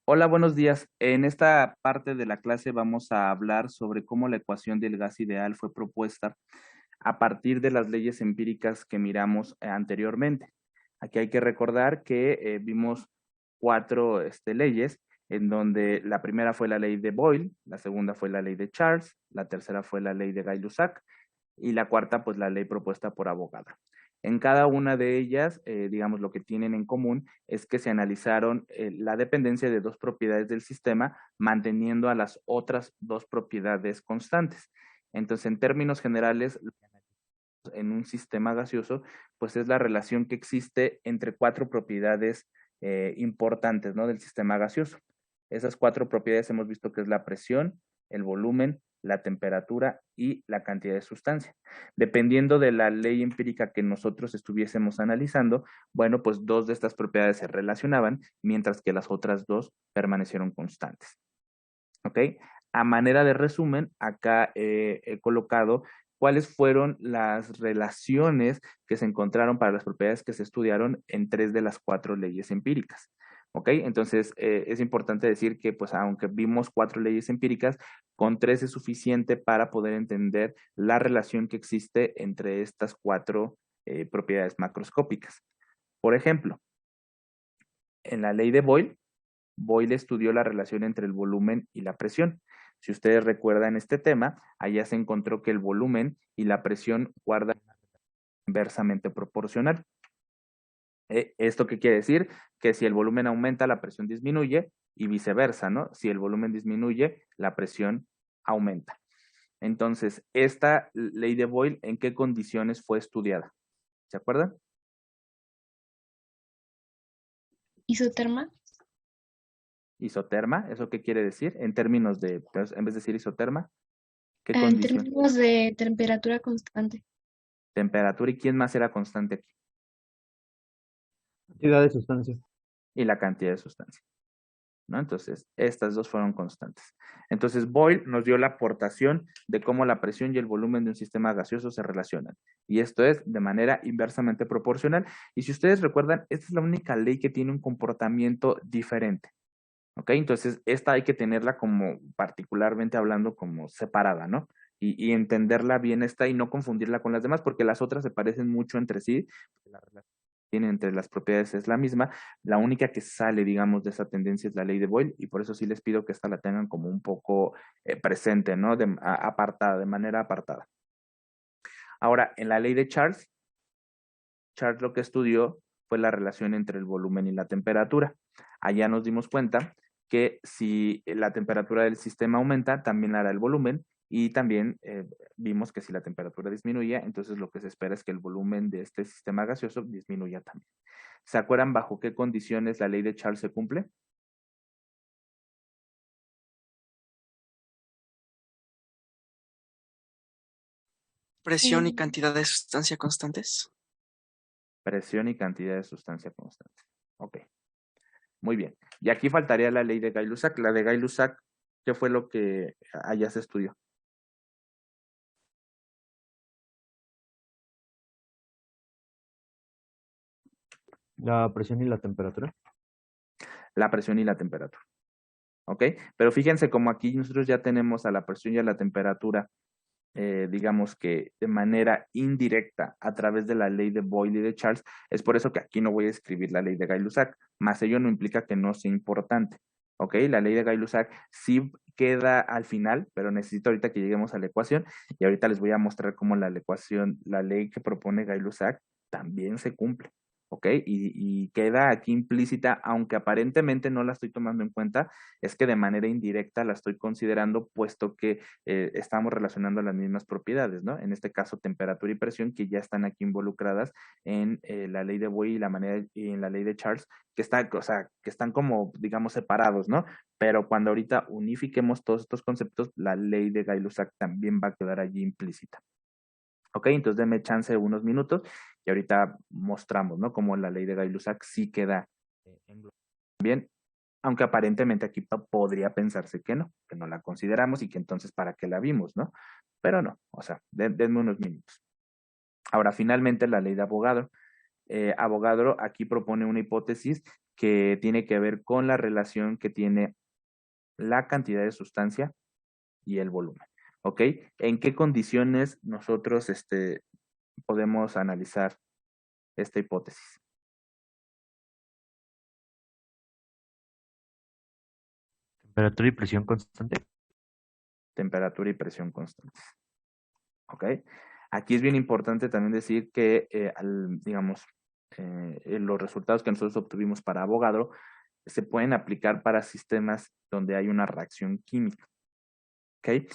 Hola, buenos días. En esta parte de la clase vamos a hablar sobre cómo la ecuación del gas ideal fue propuesta a partir de las leyes empíricas que miramos anteriormente. Aquí hay que recordar que vimos cuatro leyes, en donde la primera fue la ley de Boyle, la segunda fue la ley de Charles, la tercera fue la ley de Gay-Lussac y la cuarta, pues la ley propuesta por Avogadro. En cada una de ellas, digamos, lo que tienen en común es que se analizaron la dependencia de dos propiedades del sistema, manteniendo a las otras dos propiedades constantes. Entonces, en términos generales, en un sistema gaseoso, pues es la relación que existe entre cuatro propiedades importantes, ¿no? Del sistema gaseoso. Esas cuatro propiedades hemos visto que es la presión, el volumen, la temperatura y la cantidad de sustancia. Dependiendo de la ley empírica que nosotros estuviésemos analizando, bueno, pues dos de estas propiedades se relacionaban, mientras que las otras dos permanecieron constantes. ¿Ok? A manera de resumen, acá he colocado cuáles fueron las relaciones que se encontraron para las propiedades que se estudiaron en tres de las cuatro leyes empíricas. ¿Ok? Entonces, es importante decir que, pues, aunque vimos cuatro leyes empíricas, con tres es suficiente para poder entender la relación que existe entre estas cuatro propiedades macroscópicas. Por ejemplo, en la ley de Boyle, Boyle estudió la relación entre el volumen y la presión. Si ustedes recuerdan este tema, allá se encontró que el volumen y la presión guardan inversamente proporcional. ¿Esto qué quiere decir? Que si el volumen aumenta, la presión disminuye y viceversa, ¿no? Si el volumen disminuye, la presión aumenta. Entonces, esta ley de Boyle, ¿en qué condiciones fue estudiada? ¿Se acuerdan? Isoterma. Isoterma, ¿eso qué quiere decir? En términos de, pues, en vez de decir isoterma, ¿qué En condición? términos de temperatura constante. Temperatura y quién más era constante aquí. Cantidad de sustancia. Y la cantidad de sustancia, ¿no? Entonces, estas dos fueron constantes. Entonces, Boyle nos dio la aportación de cómo la presión y el volumen de un sistema gaseoso se relacionan. Y esto es de manera inversamente proporcional. Y si ustedes recuerdan, esta es la única ley que tiene un comportamiento diferente. ¿Ok? Entonces, esta hay que tenerla como, particularmente hablando, como separada, ¿no? Y entenderla bien esta y no confundirla con las demás, porque las otras se parecen mucho entre sí. La relación que tienen entre las propiedades es la misma. La única que sale, digamos, de esa tendencia es la ley de Boyle, y por eso sí les pido que esta la tengan como un poco presente, ¿no? Apartada, de manera apartada. Ahora, en la ley de Charles, Charles lo que estudió fue la relación entre el volumen y la temperatura. Allá nos dimos cuenta que si la temperatura del sistema aumenta, también hará el volumen y también vimos que si la temperatura disminuye, entonces lo que se espera es que el volumen de este sistema gaseoso disminuya también. ¿Se acuerdan bajo qué condiciones la ley de Charles se cumple? Presión y Mm, cantidad de sustancia constantes. Presión y cantidad de sustancia constante. Ok, muy bien. Y aquí faltaría la ley de Gay-Lussac. La de Gay-Lussac, ¿qué fue lo que allá se estudió? La presión y la temperatura. La presión y la temperatura. ¿Ok? Pero fíjense como aquí nosotros ya tenemos a la presión y a la temperatura, digamos que de manera indirecta a través de la ley de Boyle y de Charles. Es por eso que aquí no voy a escribir la ley de Gay-Lussac, más ello no implica que no sea importante. ¿Ok? La ley de Gay-Lussac sí queda al final, pero necesito ahorita que lleguemos a la ecuación y ahorita les voy a mostrar cómo la ecuación, la ley que propone Gay-Lussac también se cumple. ¿Ok? Y queda aquí implícita, aunque aparentemente no la estoy tomando en cuenta, es que de manera indirecta la estoy considerando, puesto que estamos relacionando las mismas propiedades, ¿no? En este caso, temperatura y presión, que ya están aquí involucradas en la ley de Boyle y la manera y en la ley de Charles, que está, o sea, que están como, digamos, separados, ¿no? Pero cuando ahorita unifiquemos todos estos conceptos, la ley de Gay-Lussac también va a quedar allí implícita. Ok, entonces denme chance de unos minutos y ahorita mostramos, ¿no? Cómo la ley de Gay-Lussac sí queda bien, aunque aparentemente aquí podría pensarse que no la consideramos y que entonces para qué la vimos, ¿no? Pero no, o sea, denme unos minutos. Ahora, finalmente, la ley de Avogadro. Avogadro aquí propone una hipótesis que tiene que ver con la relación que tiene la cantidad de sustancia y el volumen. ¿Ok? ¿En qué condiciones nosotros podemos analizar esta hipótesis? Temperatura y presión constante. Temperatura y presión constantes. ¿Ok? Aquí es bien importante también decir que, digamos, los resultados que nosotros obtuvimos para Avogadro se pueden aplicar para sistemas donde hay una reacción química. ¿Ok?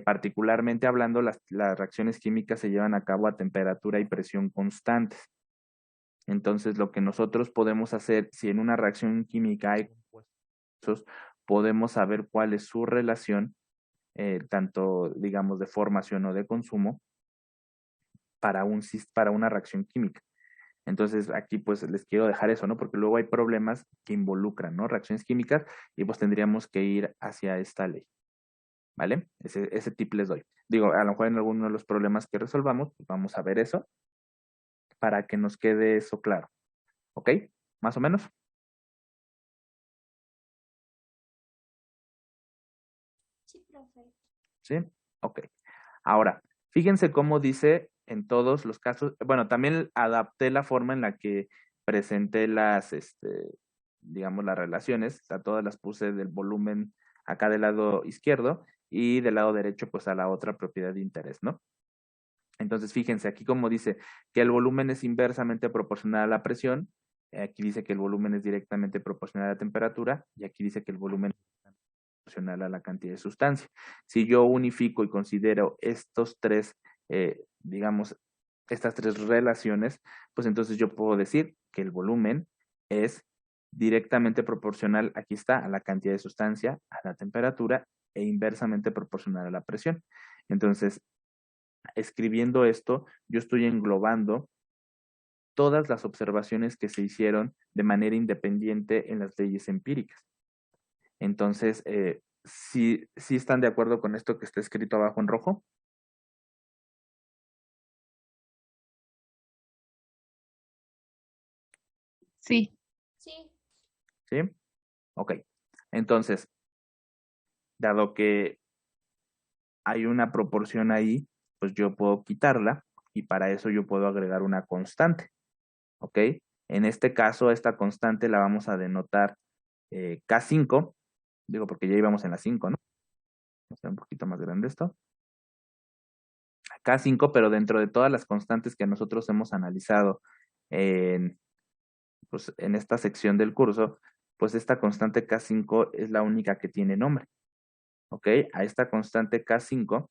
Particularmente hablando, las reacciones químicas se llevan a cabo a temperatura y presión constantes. Entonces, lo que nosotros podemos hacer, si en una reacción química hay compuestos, podemos saber cuál es su relación, tanto, digamos, de formación o de consumo, para una reacción química. Entonces, aquí pues les quiero dejar eso, ¿no? Porque luego hay problemas que involucran, ¿no? Reacciones químicas y pues tendríamos que ir hacia esta ley, ¿vale? Ese tip les doy. Digo, a lo mejor en alguno de los problemas que resolvamos, pues vamos a ver eso para que nos quede eso claro. ¿Ok? ¿Más o menos? Sí, profe. ¿Sí? Ok. Ahora, fíjense cómo dice en todos los casos, bueno, también adapté la forma en la que presenté digamos, las relaciones, a todas las puse del volumen acá del lado izquierdo y del lado derecho, pues a la otra propiedad de interés, ¿no? Entonces, fíjense, aquí como dice que el volumen es inversamente proporcional a la presión, aquí dice que el volumen es directamente proporcional a la temperatura, y aquí dice que el volumen es proporcional a la cantidad de sustancia. Si yo unifico y considero estos tres, digamos, estas tres relaciones, pues entonces yo puedo decir que el volumen es directamente proporcional, aquí está, a la cantidad de sustancia, a la temperatura e inversamente proporcional a la presión. Entonces, escribiendo esto, yo estoy englobando todas las observaciones que se hicieron de manera independiente en las leyes empíricas. Entonces, ¿sí están de acuerdo con esto que está escrito abajo en rojo? Sí. Sí. ¿Sí? Ok. Entonces, dado que hay una proporción ahí, pues yo puedo quitarla y para eso yo puedo agregar una constante. ¿Ok? En este caso, esta constante la vamos a denotar K5, digo porque ya íbamos en la 5, ¿no? Vamos a hacer un poquito más grande esto. K5, pero dentro de todas las constantes que nosotros hemos analizado pues, en esta sección del curso, pues esta constante K5 es la única que tiene nombre. ¿Ok? A esta constante K5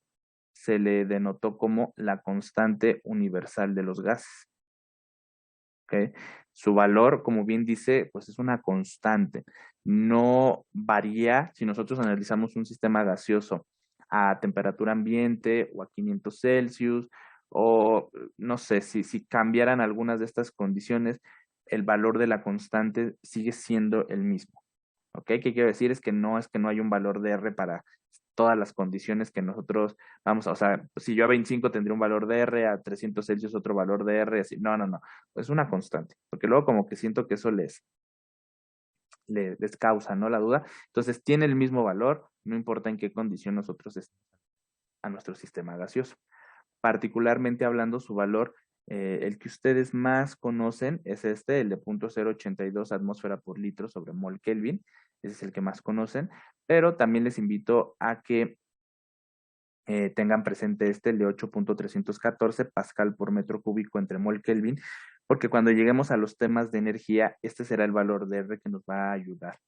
se le denotó como la constante universal de los gases. ¿Ok? Su valor, como bien dice, pues es una constante. No varía si nosotros analizamos un sistema gaseoso a temperatura ambiente o a 500 Celsius o no sé, si cambiaran algunas de estas condiciones, el valor de la constante sigue siendo el mismo. ¿Ok? ¿Qué quiero decir? Es que no hay un valor de R para todas las condiciones que nosotros vamos a, o sea, si yo a 25 tendría un valor de R, a 300 Celsius otro valor de R, así, no, es una constante, porque luego como que siento que eso les causa, ¿no? La duda. Entonces, tiene el mismo valor, no importa en qué condición nosotros estemos a nuestro sistema gaseoso. Particularmente hablando, su valor, el que ustedes más conocen es el de 0.082 atmósfera por litro sobre mol Kelvin. Ese es el que más conocen, pero también les invito a que tengan presente el de 8.314 pascal por metro cúbico entre mol Kelvin, porque cuando lleguemos a los temas de energía, este será el valor de R que nos va a ayudar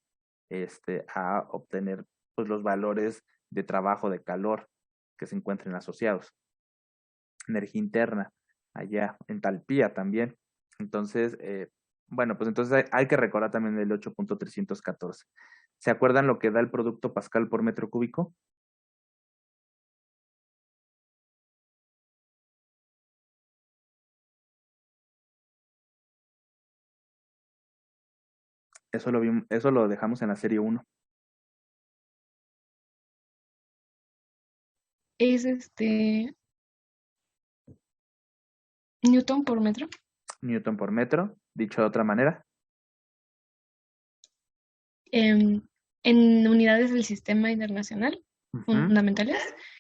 a obtener pues, los valores de trabajo, de calor que se encuentren asociados. Energía interna, allá, entalpía también. Entonces, bueno, pues entonces hay que recordar también el 8.314. ¿Se acuerdan lo que da el producto pascal por metro cúbico? Eso lo dejamos en la serie 1. Es Newton por metro. Newton por metro, dicho de otra manera. em, en unidades del sistema internacional, Ujú. fundamentales,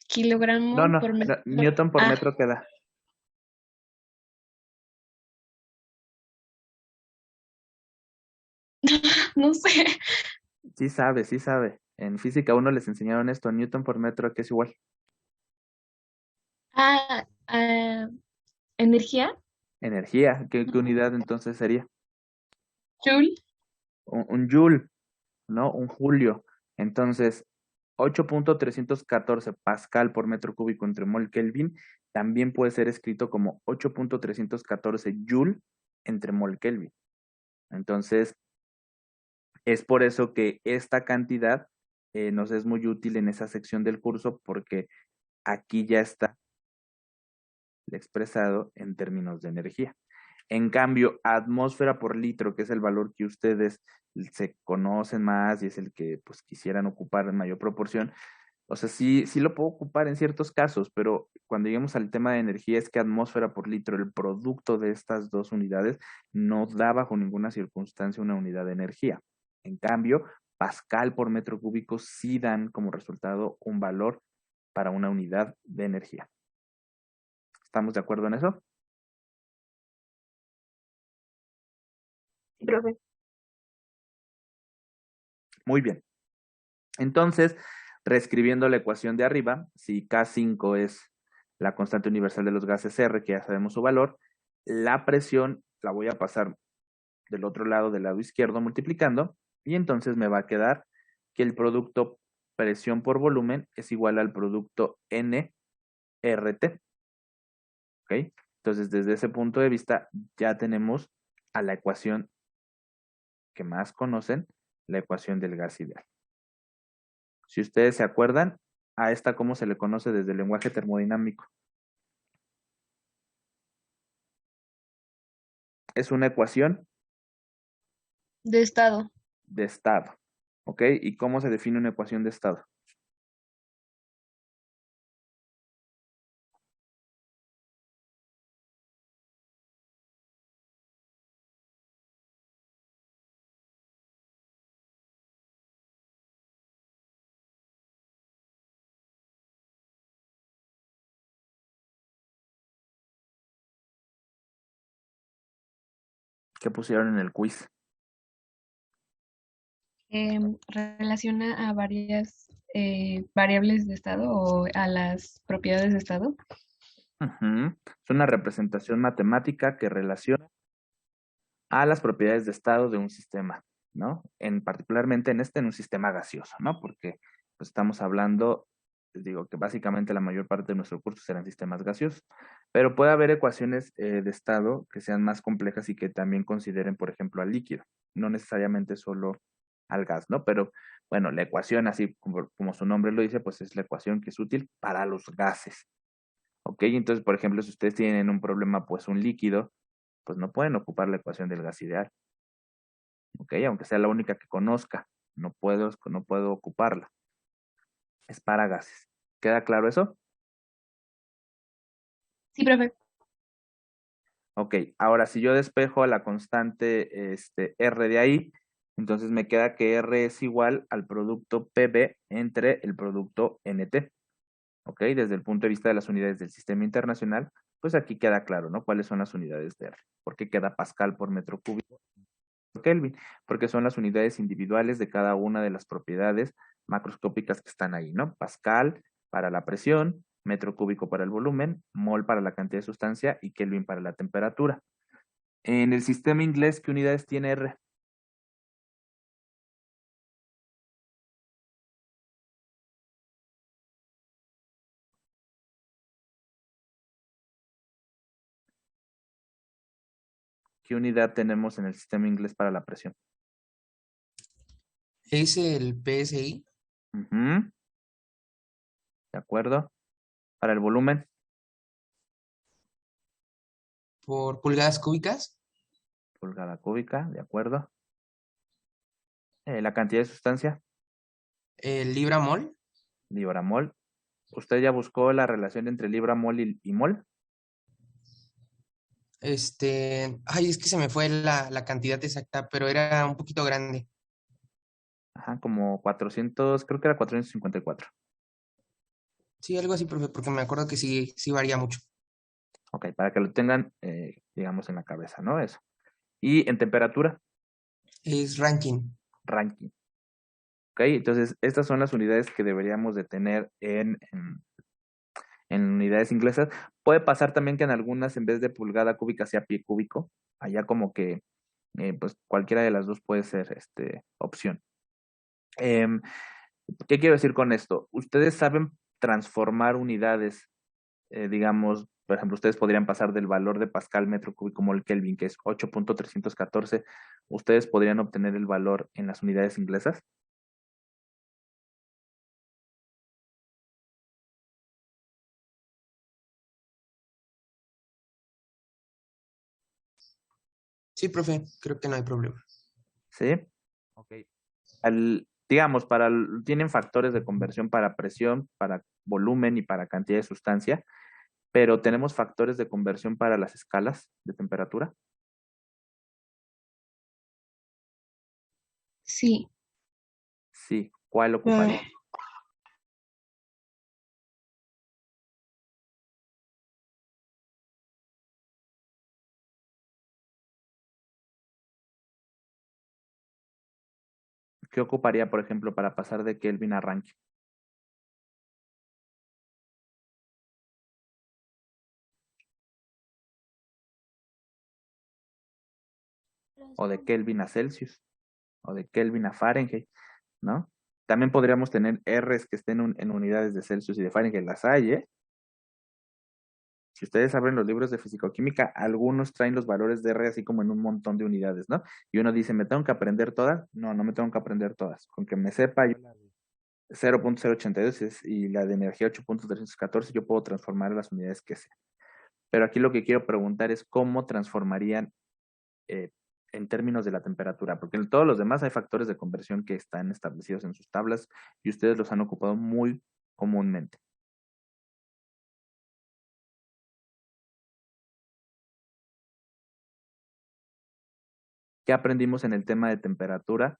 kilogramo No, por metro. newton por metro queda. No sé. Sí sabe, sí sabe. En física 1 les enseñaron esto, newton por metro, que es igual. Ah, ah, energía, Energía, ¿qué unidad entonces sería? joule. Un joule, ¿no? Un julio. Entonces, 8.314 pascal por metro cúbico entre mol Kelvin también puede ser escrito como 8.314 joule entre mol Kelvin. Entonces, es por eso que esta cantidad nos es muy útil en esa sección del curso, porque aquí ya está expresado en términos de energía. En cambio, atmósfera por litro, que es el valor que ustedes se conocen más y es el que pues quisieran ocupar en mayor proporción, o sea, sí lo puedo ocupar en ciertos casos, pero cuando lleguemos al tema de energía es que atmósfera por litro, el producto de estas dos unidades, no da bajo ninguna circunstancia una unidad de energía. En cambio, pascal por metro cúbico sí dan como resultado un valor para una unidad de energía. ¿Estamos de acuerdo en eso? Sí, profe. Muy bien. Entonces, reescribiendo la ecuación de arriba, si K5 es la constante universal de los gases R, que ya sabemos su valor, la presión la voy a pasar del otro lado, del lado izquierdo, multiplicando, y entonces me va a quedar que el producto presión por volumen es igual al producto nRT. ¿Ok? Entonces, desde ese punto de vista, ya tenemos a la ecuación que más conocen, la ecuación del gas ideal. Si ustedes se acuerdan, a esta cómo se le conoce desde el lenguaje termodinámico. Es una ecuación De estado. de estado. ¿Ok? ¿Y cómo se define una ecuación de estado? ¿Qué pusieron en el quiz? Relaciona a varias variables de estado o a las propiedades de estado. Ujú. Es una representación matemática que relaciona a las propiedades de estado de un sistema, ¿no? Particularmente en un sistema gaseoso, ¿no? Porque pues, estamos hablando, les digo que básicamente la mayor parte de nuestro curso serán sistemas gaseosos, pero puede haber ecuaciones de estado que sean más complejas y que también consideren, por ejemplo, al líquido, no necesariamente solo al gas, ¿no? Pero bueno, la ecuación, así como su nombre lo dice, pues es la ecuación que es útil para los gases, ¿ok? Entonces, por ejemplo, si ustedes tienen un problema, pues un líquido, pues no pueden ocupar la ecuación del gas ideal, ¿ok? Aunque sea la única que conozca, no puedo ocuparla. Es para gases. ¿Queda claro eso? Sí, profe. Ok, ahora si yo despejo a la constante R de ahí, entonces me queda que R es igual al producto PB entre el producto NT. ¿Ok? Desde el punto de vista de las unidades del sistema internacional, pues aquí queda claro, ¿no? ¿Cuáles son las unidades de R? Porque queda pascal por metro cúbico por Kelvin, porque son las unidades individuales de cada una de las propiedades macroscópicas que están ahí, ¿no? Pascal para la presión, metro cúbico para el volumen, mol para la cantidad de sustancia y Kelvin para la temperatura. En el sistema inglés, ¿qué unidades tiene R? ¿Qué unidad tenemos en el sistema inglés para la presión? Es el PSI Ujú, ¿de acuerdo? Para el volumen, por pulgadas cúbicas, pulgada cúbica, ¿de acuerdo? La cantidad de sustancia, el libra mol. libra mol. ¿Usted ya buscó la relación entre libra mol y mol? Ay, es que se me fue la cantidad exacta, pero era un poquito grande. Ajá, como 400, creo que era 454. Sí, algo así, profe, porque me acuerdo que sí, sí varía mucho. Ok, para que lo tengan, digamos, en la cabeza, ¿no? Eso. Y en temperatura, Es ranking. ranking. Ok, entonces estas son las unidades que deberíamos de tener en unidades inglesas. Puede pasar también que en algunas, en vez de pulgada cúbica, sea pie cúbico. Allá como que, pues cualquiera de las dos puede ser opción. Em, ¿Qué quiero decir con esto? Ustedes saben transformar unidades, digamos, por ejemplo, ustedes podrían pasar del valor de Pascal metro cúbico mol Kelvin, que es 8.314, ustedes podrían obtener el valor en las unidades inglesas. Sí, profe, creo que no hay problema. ¿Sí? Ok. Digamos, tienen factores de conversión para presión, para volumen y para cantidad de sustancia, pero tenemos factores de conversión para las escalas de temperatura. Sí. Sí, ¿cuál ocuparía? ¿Qué ocuparía, por ejemplo, para pasar de Kelvin a Rankine? O de Kelvin a Celsius, o de Kelvin a Fahrenheit, ¿no? También podríamos tener Rs que estén en unidades de Celsius y de Fahrenheit. Las hay, ¿eh? Si ustedes abren los libros de fisicoquímica, algunos traen los valores de R así como en un montón de unidades, ¿no? Y uno dice, ¿me tengo que aprender todas? No, no me tengo que aprender todas. Con que me sepa yo la de 0.082 y la de energía 8.314, yo puedo transformar las unidades que sea. Pero aquí lo que quiero preguntar es cómo transformarían eh, en términos de la temperatura, porque en todos los demás hay factores de conversión que están establecidos en sus tablas y ustedes los han ocupado muy comúnmente. ¿Qué aprendimos en el tema de temperatura?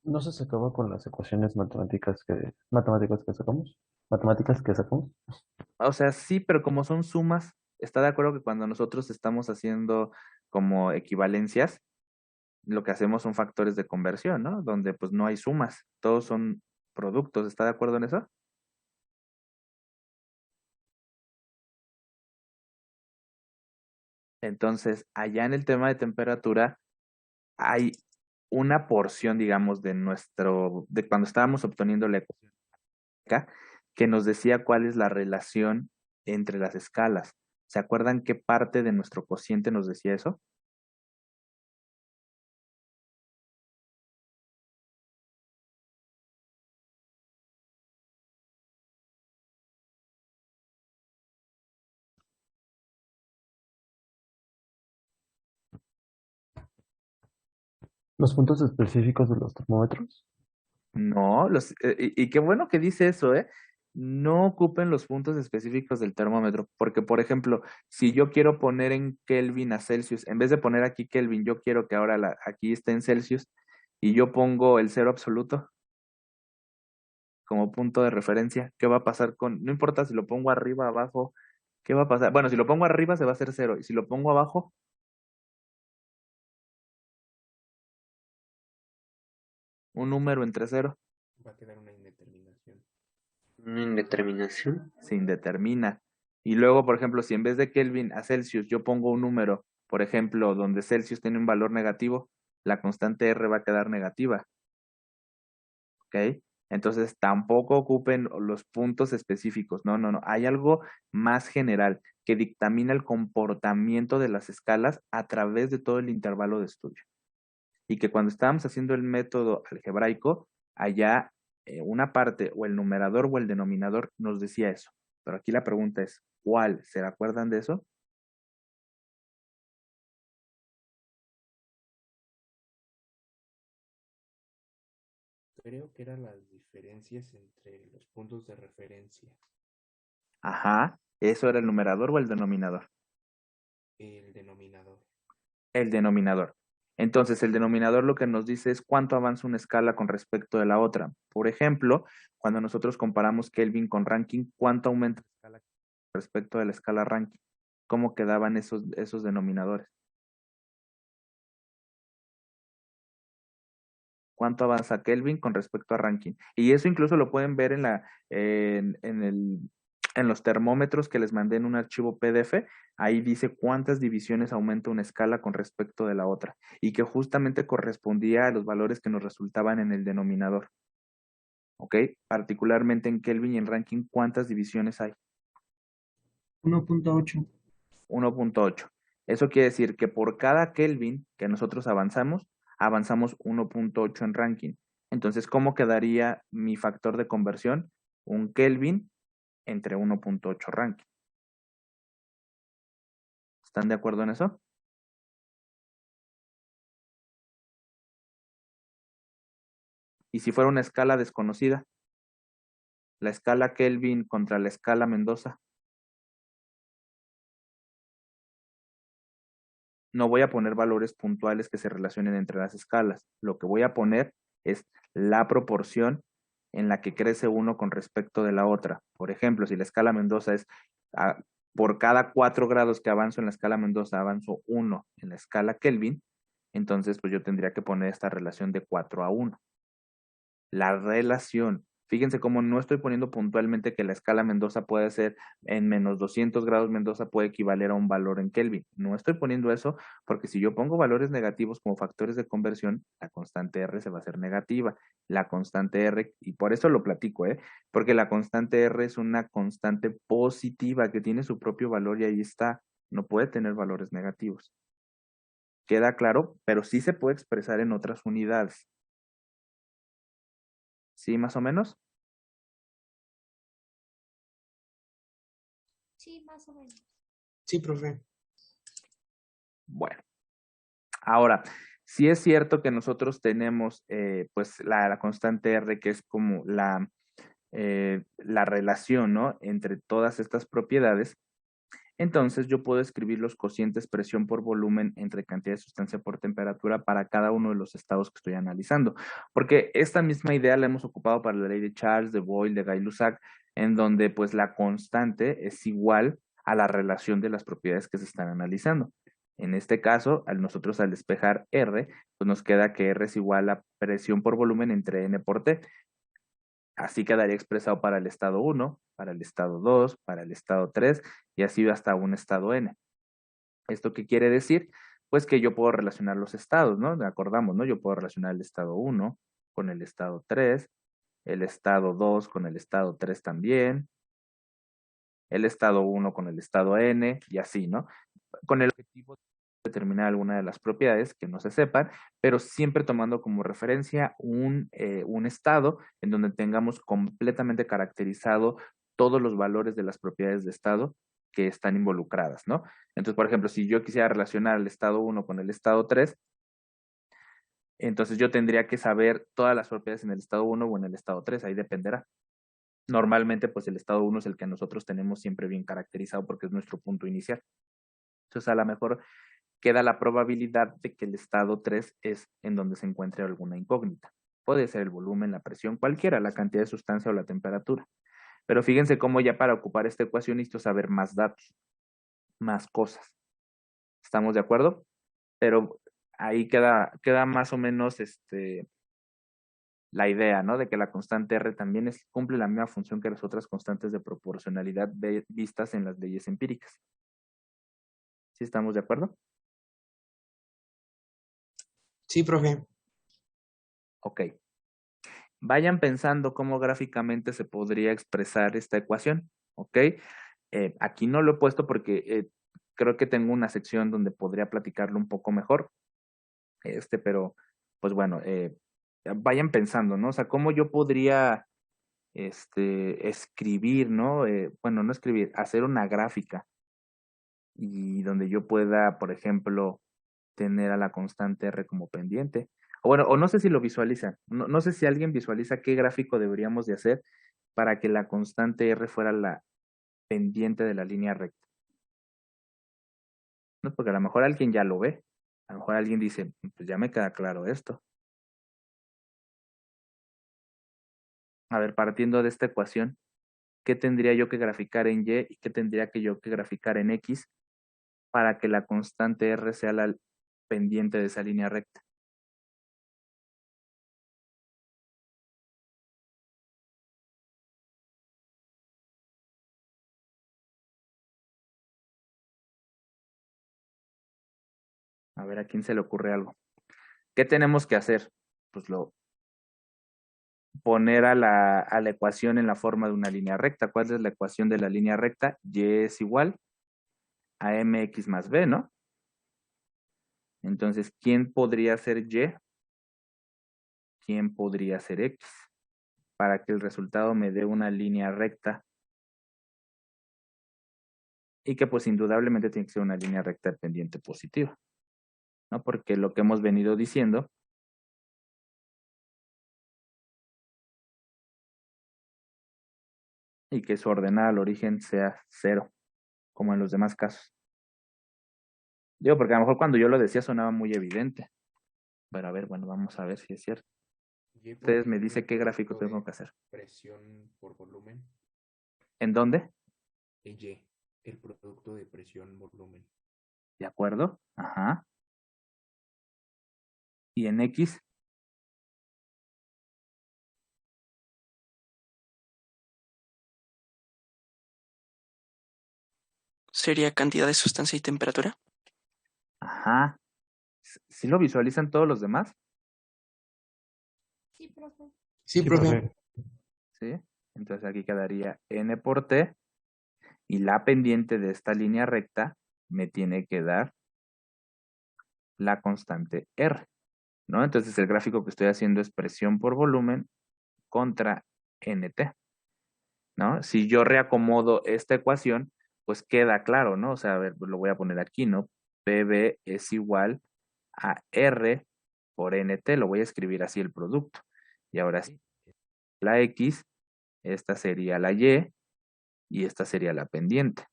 ¿No se sacaba con las ecuaciones matemáticas que sacamos? ¿Matemáticas que sacamos? O sea, sí, pero como son sumas, está de acuerdo que cuando nosotros estamos haciendo como equivalencias, lo que hacemos son factores de conversión, ¿no? Donde pues no hay sumas, todos son productos, ¿está de acuerdo en eso? Entonces, allá en el tema de temperatura hay una porción, digamos, de cuando estábamos obteniendo la ecuación acá, que nos decía cuál es la relación entre las escalas. ¿Se acuerdan qué parte de nuestro cociente nos decía eso? ¿Los puntos específicos de los termómetros? No, y qué bueno que dice eso, ¿eh? No ocupen los puntos específicos del termómetro, porque por ejemplo, si yo quiero poner en Kelvin a Celsius, en vez de poner aquí Kelvin, yo quiero que ahora aquí esté en Celsius y yo pongo el cero absoluto como punto de referencia, ¿qué va a pasar no importa si lo pongo arriba, abajo, ¿qué va a pasar? Bueno, si lo pongo arriba se va a hacer cero y si lo pongo abajo, un número entre cero, Va a quedar una indeterminación. Una indeterminación. se indetermina. Y luego, por ejemplo, si en vez de Kelvin a Celsius yo pongo un número, por ejemplo, donde Celsius tiene un valor negativo, la constante R va a quedar negativa. ¿Ok? Entonces tampoco ocupen los puntos específicos. No, no, no. Hay algo más general que dictamina el comportamiento de las escalas a través de todo el intervalo de estudio. Y que cuando estábamos haciendo el método algebraico, allá una parte o el numerador o el denominador nos decía eso. Pero aquí la pregunta es, ¿cuál? ¿Se acuerdan de eso? Creo que eran las diferencias entre los puntos de referencia. Ajá, ¿eso era el numerador o el denominador? El denominador. El denominador. Entonces, el denominador lo que nos dice es cuánto avanza una escala con respecto de la otra. Por ejemplo, cuando nosotros comparamos Kelvin con ranking, ¿cuánto aumenta la escala con respecto de la escala ranking? ¿Cómo quedaban esos denominadores? ¿Cuánto avanza Kelvin con respecto a ranking? Y eso incluso lo pueden ver en los termómetros que les mandé en un archivo PDF. Ahí dice cuántas divisiones aumenta una escala con respecto de la otra. Y que justamente correspondía a los valores que nos resultaban en el denominador. ¿Ok? Particularmente en Kelvin y en ranking, ¿cuántas divisiones hay? 1.8. 1.8. Eso quiere decir que por cada Kelvin que nosotros avanzamos 1.8 en ranking. Entonces, ¿cómo quedaría mi factor de conversión? Un Kelvin entre 1.8 ranking. ¿Están de acuerdo en eso? Y si fuera una escala desconocida, la escala Kelvin contra la escala Mendoza. No voy a poner valores puntuales que se relacionen entre las escalas. Lo que voy a poner es la proporción en la que crece uno con respecto de la otra. Por ejemplo, si la escala Mendoza es por cada 4 grados que avanzo en la escala Mendoza, avanzo 1 en la escala Kelvin, entonces pues yo tendría que poner esta relación de 4:1. La relación. Fíjense cómo no estoy poniendo puntualmente que la escala Mendoza puede ser en menos 200 grados Mendoza puede equivaler a un valor en Kelvin. No estoy poniendo eso porque si yo pongo valores negativos como factores de conversión, la constante R se va a hacer negativa. La constante R, y por eso lo platico, porque la constante R es una constante positiva que tiene su propio valor y ahí está. No puede tener valores negativos. ¿Queda claro? Pero sí se puede expresar en otras unidades. ¿Sí, más o menos? Sí, más o menos. Sí, profe. Bueno, ahora, sí es cierto que nosotros tenemos pues la constante R, que es como la relación, ¿no? Entre todas estas propiedades. Entonces yo puedo escribir los cocientes presión por volumen entre cantidad de sustancia por temperatura para cada uno de los estados que estoy analizando. Porque esta misma idea la hemos ocupado para la ley de Charles, de Boyle, de Gay-Lussac, en donde pues la constante es igual a la relación de las propiedades que se están analizando. En este caso, nosotros al despejar R, pues nos queda que R es igual a presión por volumen entre N por T. Así quedaría expresado para el estado 1, para el estado 2, para el estado 3 y así hasta un estado n. ¿Esto qué quiere decir? Pues que yo puedo relacionar los estados, ¿no? Acordamos, ¿no? Yo puedo relacionar el estado 1 con el estado 3, el estado 2 con el estado 3 también, el estado 1 con el estado n y así, ¿no? Con el objetivo de determinar alguna de las propiedades que no se sepan, pero siempre tomando como referencia un estado en donde tengamos completamente caracterizado todos los valores de las propiedades de estado que están involucradas, ¿no? Entonces, por ejemplo, si yo quisiera relacionar el estado 1 con el estado 3, entonces yo tendría que saber todas las propiedades en el estado 1 o en el estado 3, ahí dependerá. Normalmente, pues el estado 1 es el que nosotros tenemos siempre bien caracterizado porque es nuestro punto inicial. Entonces, a lo mejor queda la probabilidad de que el estado 3 es en donde se encuentre alguna incógnita. Puede ser el volumen, la presión, cualquiera, la cantidad de sustancia o la temperatura. Pero fíjense cómo ya para ocupar esta ecuación necesito saber más datos, más cosas. ¿Estamos de acuerdo? Pero ahí queda más o menos la idea, ¿no? De que la constante R también cumple la misma función que las otras constantes de proporcionalidad vistas en las leyes empíricas. ¿Sí estamos de acuerdo? Sí, profe. Ok. Vayan pensando cómo gráficamente se podría expresar esta ecuación, ¿ok? Aquí no lo he puesto porque creo que tengo una sección donde podría platicarlo un poco mejor, pero pues bueno, vayan pensando, ¿no? O sea, cómo yo podría escribir, ¿no? Bueno, no escribir, hacer una gráfica y donde yo pueda, por ejemplo, tener a la constante R como pendiente. O bueno, o no sé si lo visualizan. No sé si alguien visualiza qué gráfico deberíamos de hacer para que la constante R fuera la pendiente de la línea recta. No, porque a lo mejor alguien ya lo ve. A lo mejor alguien dice, pues ya me queda claro esto. A ver, partiendo de esta ecuación, ¿qué tendría yo que graficar en Y y qué tendría yo que graficar en X para que la constante R sea la pendiente de esa línea recta? A ver, ¿a quién se le ocurre algo? ¿Qué tenemos que hacer? Pues poner a la ecuación en la forma de una línea recta. ¿Cuál es la ecuación de la línea recta? Y es igual a mx más b, ¿no? Entonces, ¿quién podría ser Y? ¿Quién podría ser X? Para que el resultado me dé una línea recta. Y que pues indudablemente tiene que ser una línea recta de pendiente positiva, ¿no? Porque lo que hemos venido diciendo y que su ordenada al origen sea 0, como en los demás casos. Digo, porque a lo mejor cuando yo lo decía sonaba muy evidente. Pero a ver, bueno, vamos a ver si es cierto. Y, por Ustedes me ejemplo, dicen el qué gráfico producto tengo de que hacer. presión por volumen. ¿En dónde? En Y, el producto de presión-volumen. ¿De acuerdo? Ajá. ¿Y en X? ¿Sería cantidad de sustancia y temperatura? Ajá. ¿Sí lo visualizan todos los demás? Sí, Sí, profe. profe. ¿Sí? Entonces aquí quedaría N por T y la pendiente de esta línea recta me tiene que dar la constante R, ¿no? Entonces el gráfico que estoy haciendo es presión por volumen contra NT, ¿no? Si yo reacomodo esta ecuación, pues queda claro, ¿no? O sea, a ver, pues lo voy a poner aquí, ¿no? PB es igual a R por NT, lo voy a escribir así el producto. Y ahora sí, la X, esta sería la Y y esta sería la pendiente.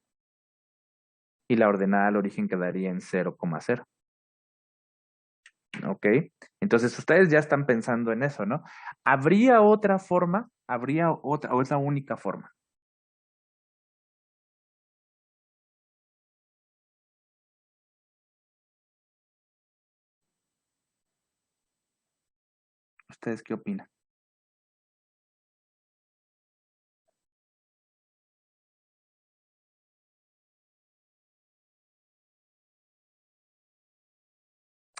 Y la ordenada al origen quedaría en 0,0. ¿Ok? Entonces ustedes ya están pensando en eso, ¿no? ¿Habría otra forma? ¿Habría otra o es la única forma? ¿Ustedes qué opinan?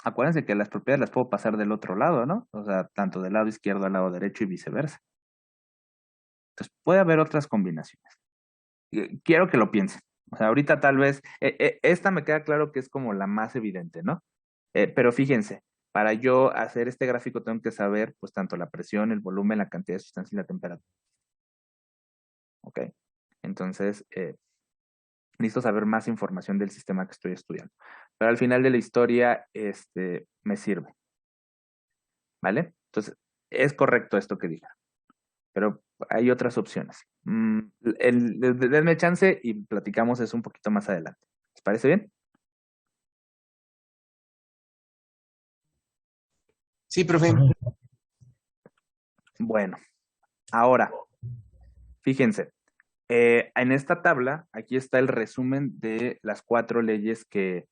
Acuérdense que las propiedades las puedo pasar del otro lado, ¿no? O sea, tanto del lado izquierdo al lado derecho y viceversa. Entonces, puede haber otras combinaciones. Quiero que lo piensen. O sea, ahorita tal vez, esta me queda claro que es como la más evidente, ¿no? Pero fíjense, para yo hacer este gráfico tengo que saber, pues, tanto la presión, el volumen, la cantidad de sustancia y la temperatura. ¿Ok? Entonces, necesito saber más información del sistema que estoy estudiando. Pero al final de la historia, me sirve. ¿Vale? Entonces, es correcto esto que dije. Pero hay otras opciones. Denme chance y platicamos eso un poquito más adelante. ¿Les parece bien? Sí, profe. Bueno, ahora, fíjense, en esta tabla, aquí está el resumen de las 4 leyes que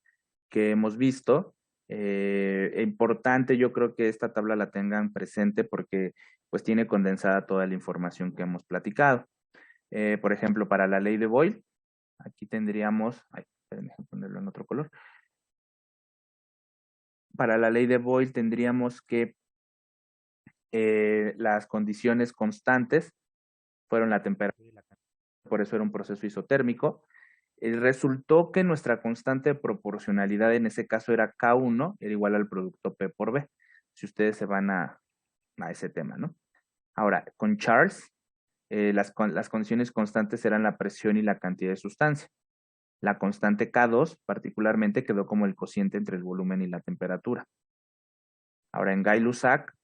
hemos visto. Importante, yo creo que esta tabla la tengan presente porque pues tiene condensada toda la información que hemos platicado. Por ejemplo, para la ley de Boyle, aquí tendríamos, espérenme, déjenme ponerlo en otro color. Para la ley de Boyle tendríamos que las condiciones constantes fueron la temperatura y la cantidad, por eso era un proceso isotérmico. Resultó que nuestra constante de proporcionalidad en ese caso era K1, era igual al producto P por B, si ustedes se van a ese tema, ¿no? Ahora, con Charles, las condiciones constantes eran la presión y la cantidad de sustancia. La constante K2 particularmente quedó como el cociente entre el volumen y la temperatura. Ahora, en Gay-Lussac,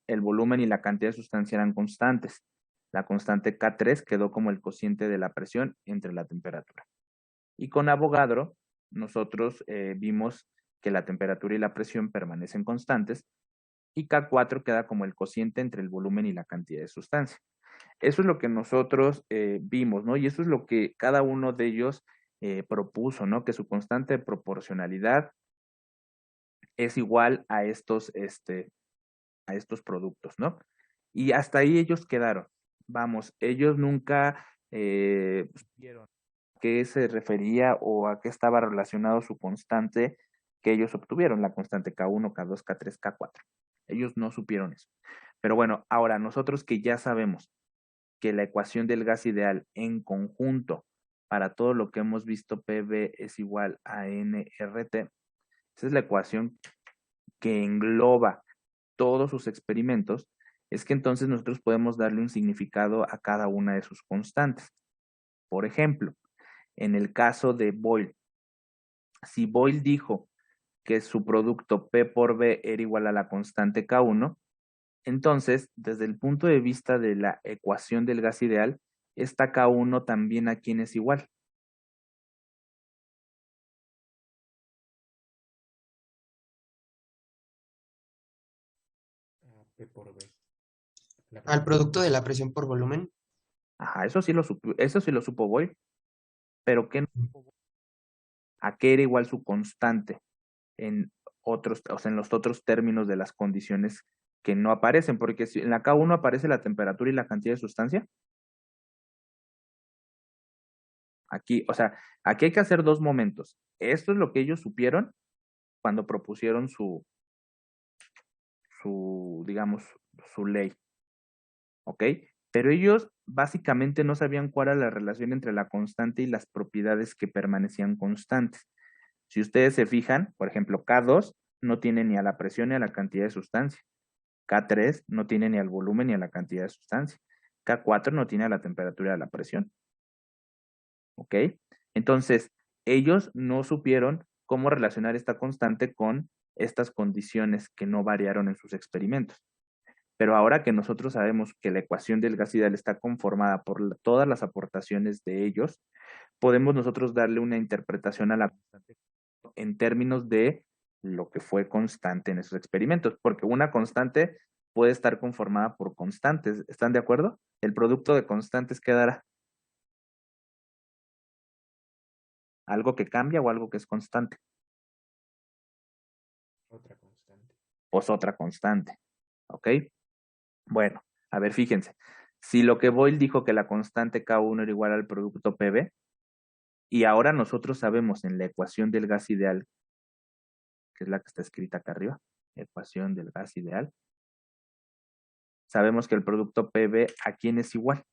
el volumen y la cantidad de sustancia eran constantes. La constante K3 quedó como el cociente de la presión entre la temperatura. Y con Avogadro, nosotros vimos que la temperatura y la presión permanecen constantes, y K4 queda como el cociente entre el volumen y la cantidad de sustancia. Eso es lo que nosotros vimos, ¿no? Y eso es lo que cada uno de ellos propuso, ¿no? Que su constante de proporcionalidad es igual a estos productos, ¿no? Y hasta ahí ellos quedaron. Vamos, ellos nunca vieron a qué se refería o a qué estaba relacionado su constante que ellos obtuvieron, la constante K1, K2, K3, K4. Ellos no supieron eso. Pero bueno, ahora nosotros que ya sabemos que la ecuación del gas ideal en conjunto para todo lo que hemos visto, PV es igual a nRT. Esa es la ecuación que engloba todos sus experimentos. Es que entonces nosotros podemos darle un significado a cada una de sus constantes. Por ejemplo, en el caso de Boyle, si Boyle dijo que su producto P por B era igual a la constante K1, entonces, desde el punto de vista de la ecuación del gas ideal, esta K1 también a quién es igual. A P por B. La Al presión. producto de la presión por volumen. Ajá, eso sí lo supo Boyle, pero ¿qué no supo Boyle? ¿A qué era igual su constante en otros, o sea, en los otros términos de las condiciones que no aparecen? Porque si en la K1 aparece la temperatura y la cantidad de sustancia. Aquí, o sea, aquí hay que hacer dos momentos. Esto es lo que ellos supieron cuando propusieron digamos, su ley, ¿ok? Pero ellos básicamente no sabían cuál era la relación entre la constante y las propiedades que permanecían constantes. Si ustedes se fijan, por ejemplo, K2 no tiene ni a la presión ni a la cantidad de sustancia. K3 no tiene ni al volumen ni a la cantidad de sustancia. K4 no tiene a la temperatura y a la presión. ¿Ok? Entonces, ellos no supieron cómo relacionar esta constante con estas condiciones que no variaron en sus experimentos. Pero ahora que nosotros sabemos que la ecuación del gas ideal está conformada por todas las aportaciones de ellos, podemos nosotros darle una interpretación a la constante en términos de lo que fue constante en esos experimentos, porque una constante puede estar conformada por constantes. ¿Están de acuerdo? El producto de constantes quedará algo que cambia o algo que es constante. Otra constante. Pues otra constante. ¿Ok? Bueno, a ver, fíjense. Si lo que Boyle dijo que la constante K1 era igual al producto PV, y ahora nosotros sabemos en la ecuación del gas ideal, que es la que está escrita acá arriba, ecuación del gas ideal, sabemos que el producto PV a quién es igual.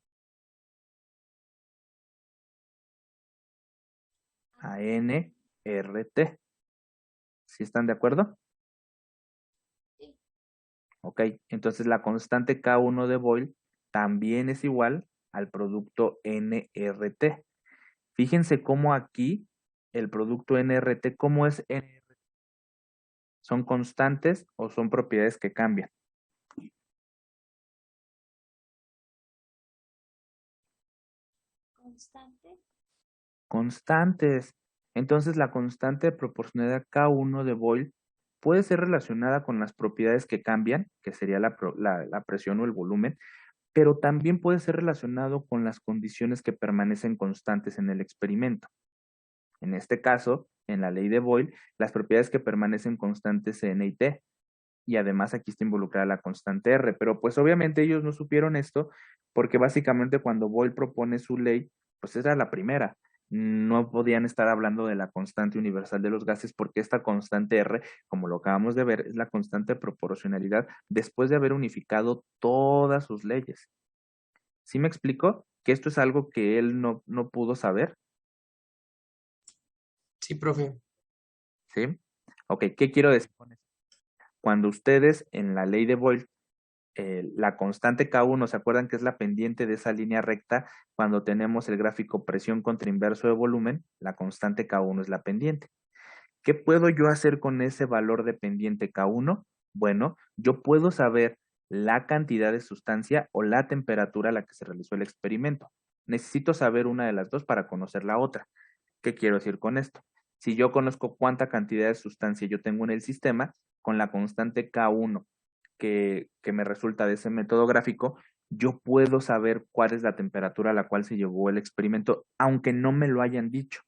A nRT. ¿Sí están de acuerdo? Ok, entonces la constante K1 de Boyle también es igual al producto nRT. Fíjense cómo aquí el producto nRT, ¿cómo es nRT? ¿Son constantes o son propiedades que cambian? Constantes. Entonces la constante de proporcionalidad K1 de Boyle puede ser relacionada con las propiedades que cambian, que sería la presión o el volumen, pero también puede ser relacionado con las condiciones que permanecen constantes en el experimento. En este caso, en la ley de Boyle, las propiedades que permanecen constantes N y T, y además aquí está involucrada la constante R, pero pues obviamente ellos no supieron esto porque básicamente cuando Boyle propone su ley, pues era la primera. No podían estar hablando de la constante universal de los gases porque esta constante R, como lo acabamos de ver, es la constante de proporcionalidad después de haber unificado todas sus leyes. ¿Sí me explico? Que esto es algo que él no pudo saber. Sí, profe. ¿Sí? Ok, ¿qué quiero decir con esto? Cuando ustedes en la ley de Boyle, la constante K1, ¿se acuerdan que es la pendiente de esa línea recta? Cuando tenemos el gráfico presión contra inverso de volumen, la constante K1 es la pendiente. ¿Qué puedo yo hacer con ese valor de pendiente K1? Bueno, yo puedo saber la cantidad de sustancia o la temperatura a la que se realizó el experimento. Necesito saber una de las dos para conocer la otra. ¿Qué quiero decir con esto? Si yo conozco cuánta cantidad de sustancia yo tengo en el sistema, con la constante K1 que me resulta de ese método gráfico, yo puedo saber cuál es la temperatura a la cual se llevó el experimento, aunque no me lo hayan dicho.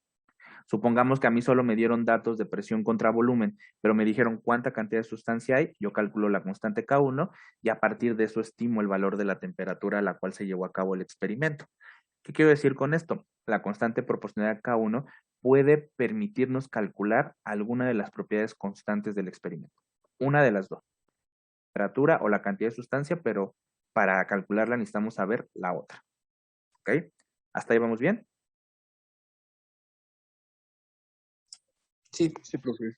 Supongamos que a mí solo me dieron datos de presión contra volumen, pero me dijeron cuánta cantidad de sustancia hay, yo calculo la constante K1 y a partir de eso estimo el valor de la temperatura a la cual se llevó a cabo el experimento. ¿Qué quiero decir con esto? La constante proporcional a K1 puede permitirnos calcular alguna de las propiedades constantes del experimento. Una de las dos, la temperatura o la cantidad de sustancia, pero para calcularla necesitamos saber la otra. ¿Ok? ¿Hasta ahí vamos bien? Sí, Sí, profe.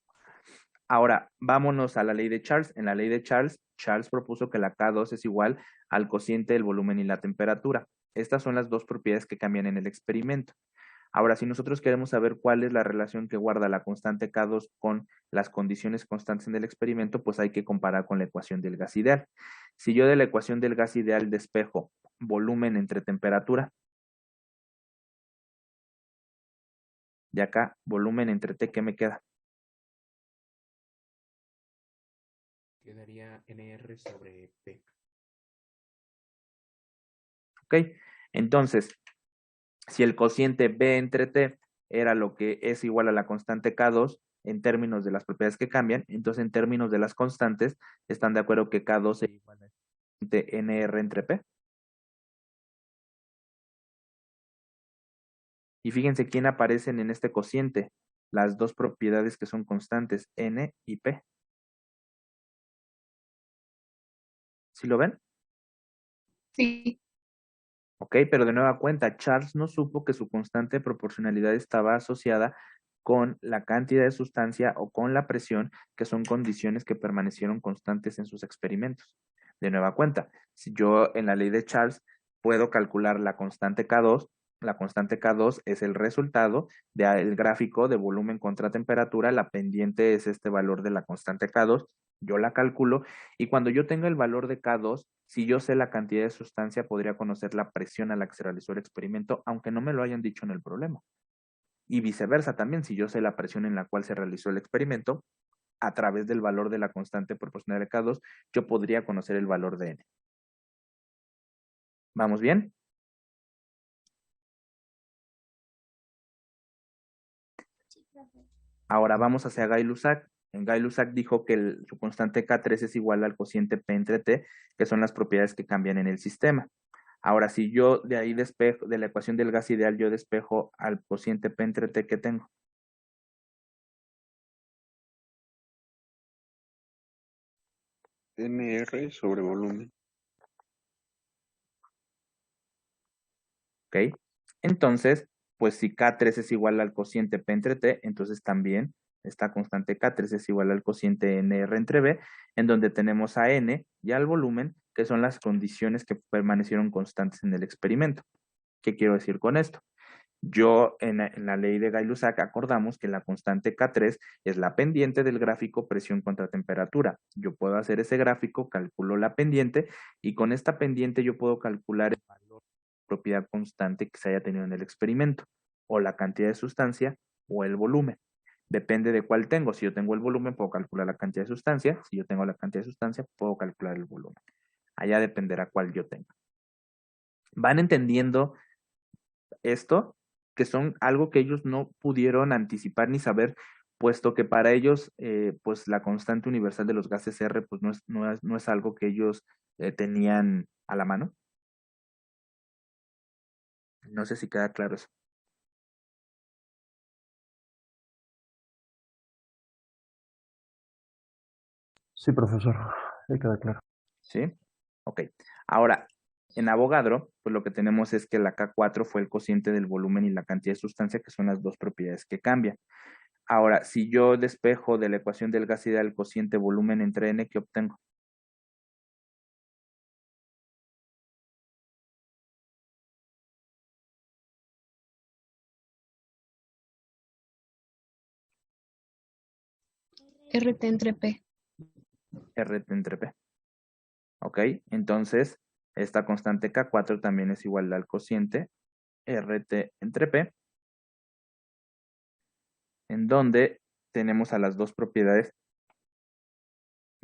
Ahora, vámonos a la ley de Charles. En la ley de Charles, Charles propuso que la K2 es igual al cociente del volumen y la temperatura. Estas son las dos propiedades que cambian en el experimento. Ahora, si nosotros queremos saber cuál es la relación que guarda la constante K2 con las condiciones constantes en el experimento, pues hay que comparar con la ecuación del gas ideal. Si yo de la ecuación del gas ideal despejo volumen entre temperatura, y acá volumen entre T, ¿qué me queda? Quedaría NR sobre P. ¿Ok? Entonces, si el cociente B entre T era lo que es igual a la constante K2 en términos de las propiedades que cambian, entonces en términos de las constantes, ¿están de acuerdo que K2 es igual a NR entre P? Y fíjense quién aparecen en este cociente, las dos propiedades que son constantes, N y P. ¿Sí lo ven? Sí. Ok, pero de nueva cuenta, Charles no supo que su constante de proporcionalidad estaba asociada con la cantidad de sustancia o con la presión, que son condiciones que permanecieron constantes en sus experimentos. De nueva cuenta, si yo en la ley de Charles puedo calcular la constante K2 es el resultado del gráfico de volumen contra temperatura, la pendiente es este valor de la constante K2, yo la calculo y cuando yo tenga el valor de K2, si yo sé la cantidad de sustancia, podría conocer la presión a la que se realizó el experimento, aunque no me lo hayan dicho en el problema. Y viceversa también, si yo sé la presión en la cual se realizó el experimento, a través del valor de la constante proporcional de K2, yo podría conocer el valor de N. ¿Vamos bien? Ahora vamos hacia Gay-Lussac. En Gay-Lussac dijo que su constante K3 es igual al cociente P entre T, que son las propiedades que cambian en el sistema. Ahora, si yo de ahí despejo, de la ecuación del gas ideal, yo despejo al cociente P entre T que tengo. NR sobre volumen. ¿Ok? Entonces, pues si K3 es igual al cociente P entre T, entonces también esta constante K3 es igual al cociente NR entre B, en donde tenemos a N y al volumen, que son las condiciones que permanecieron constantes en el experimento. ¿Qué quiero decir con esto? Yo en la ley de Gay-Lussac acordamos que la constante K3 es la pendiente del gráfico presión contra temperatura. Yo puedo hacer ese gráfico, calculo la pendiente y con esta pendiente yo puedo calcular el valor de propiedad constante que se haya tenido en el experimento, o la cantidad de sustancia o el volumen. Depende de cuál tengo. Si yo tengo el volumen, puedo calcular la cantidad de sustancia. Si yo tengo la cantidad de sustancia, puedo calcular el volumen. Allá dependerá cuál yo tenga. ¿Van entendiendo esto? Que son algo que ellos no pudieron anticipar ni saber, puesto que para ellos, pues la constante universal de los gases R, pues no es algo que ellos tenían a la mano. No sé si queda claro eso. Sí, profesor, ahí queda claro. ¿Sí? Ok. Ahora, en Avogadro, pues lo que tenemos es que la K4 fue el cociente del volumen y la cantidad de sustancia, que son las dos propiedades que cambian. Ahora, si yo despejo de la ecuación del gas ideal el cociente volumen entre N, ¿qué obtengo? RT entre P. RT entre P. ¿Ok? Entonces, esta constante K4 también es igual al cociente RT entre P. en donde tenemos a las dos propiedades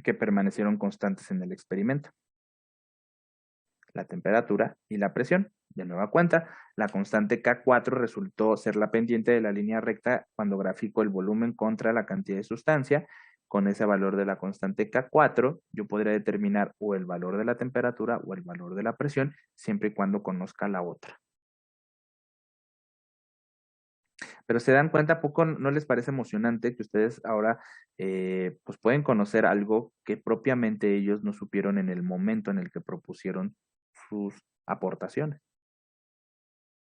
que permanecieron constantes en el experimento: la temperatura y la presión. De nueva cuenta, la constante K4 resultó ser la pendiente de la línea recta cuando grafico el volumen contra la cantidad de sustancia. Con ese valor de la constante K4, yo podría determinar o el valor de la temperatura o el valor de la presión, siempre y cuando conozca la otra. Pero se dan cuenta, ¿a poco no les parece emocionante que ustedes ahora pues pueden conocer algo que propiamente ellos no supieron en el momento en el que propusieron sus aportaciones?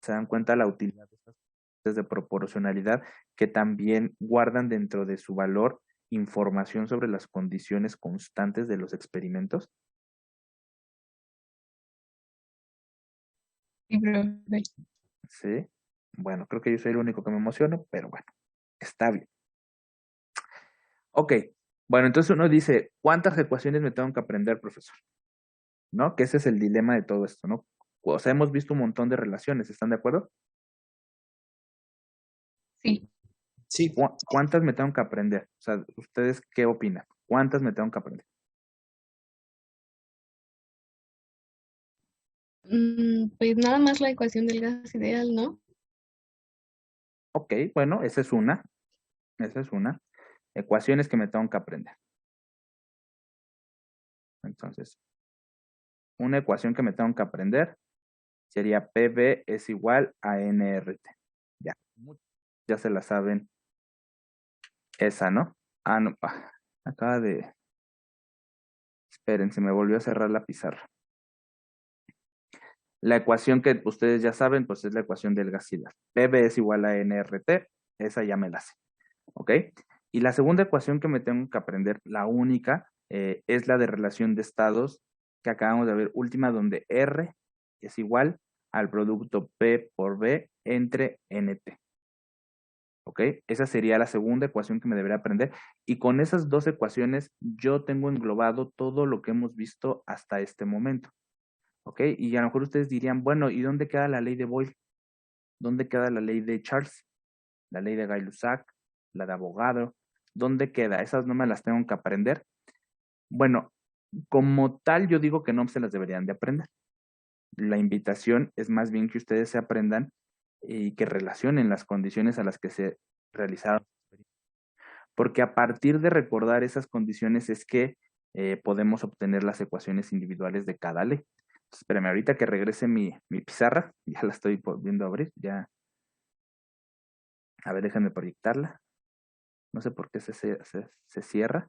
Se dan cuenta la utilidad de estas conceptos de proporcionalidad, que también guardan dentro de su valor información sobre las condiciones constantes de los experimentos. Sí, profe. Sí. Bueno, creo que yo soy el único que me emociono, pero bueno, está bien. Ok. Bueno, entonces uno dice, ¿cuántas ecuaciones me tengo que aprender, profesor? ¿No? Que ese es el dilema de todo esto, ¿no? O sea, hemos visto un montón de relaciones, ¿están de acuerdo? Sí. Sí, ¿Cuántas me tengo que aprender? O sea, ¿ustedes qué opinan? ¿Cuántas me tengo que aprender? Pues nada más la ecuación del gas ideal, ¿no? Ok, bueno, esa es una. Esa es una. Ecuaciones que me tengo que aprender. Entonces, una ecuación que me tengo que aprender sería PV es igual a NRT. Ya, ya se la saben. Esa, ¿no? Ah, no, acaba de... Esperen, se me volvió a cerrar la pizarra. La ecuación que ustedes ya saben, pues es la ecuación del gas ideal. PV es igual a NRT, esa ya me la sé, ¿ok? Y la segunda ecuación que me tengo que aprender, la única, es la de relación de estados que acabamos de ver, última, donde R es igual al producto P por B entre NT. ¿Ok? Esa sería la segunda ecuación que me debería aprender. Y con esas dos ecuaciones yo tengo englobado todo lo que hemos visto hasta este momento. ¿Ok? Y a lo mejor ustedes dirían, bueno, ¿y dónde queda la ley de Boyle? ¿Dónde queda la ley de Charles? La ley de Gay-Lussac, la de Avogadro. ¿Dónde queda? Esas no me las tengo que aprender. Bueno, como tal, yo digo que no se las deberían de aprender. La invitación es más bien que ustedes se aprendan y que relacionen las condiciones a las que se realizaron. Porque a partir de recordar esas condiciones es que podemos obtener las ecuaciones individuales de cada ley. Entonces, espérame, ahorita que regrese mi pizarra, ya la estoy viendo abrir, ya. A ver, déjenme proyectarla. No sé por qué se cierra.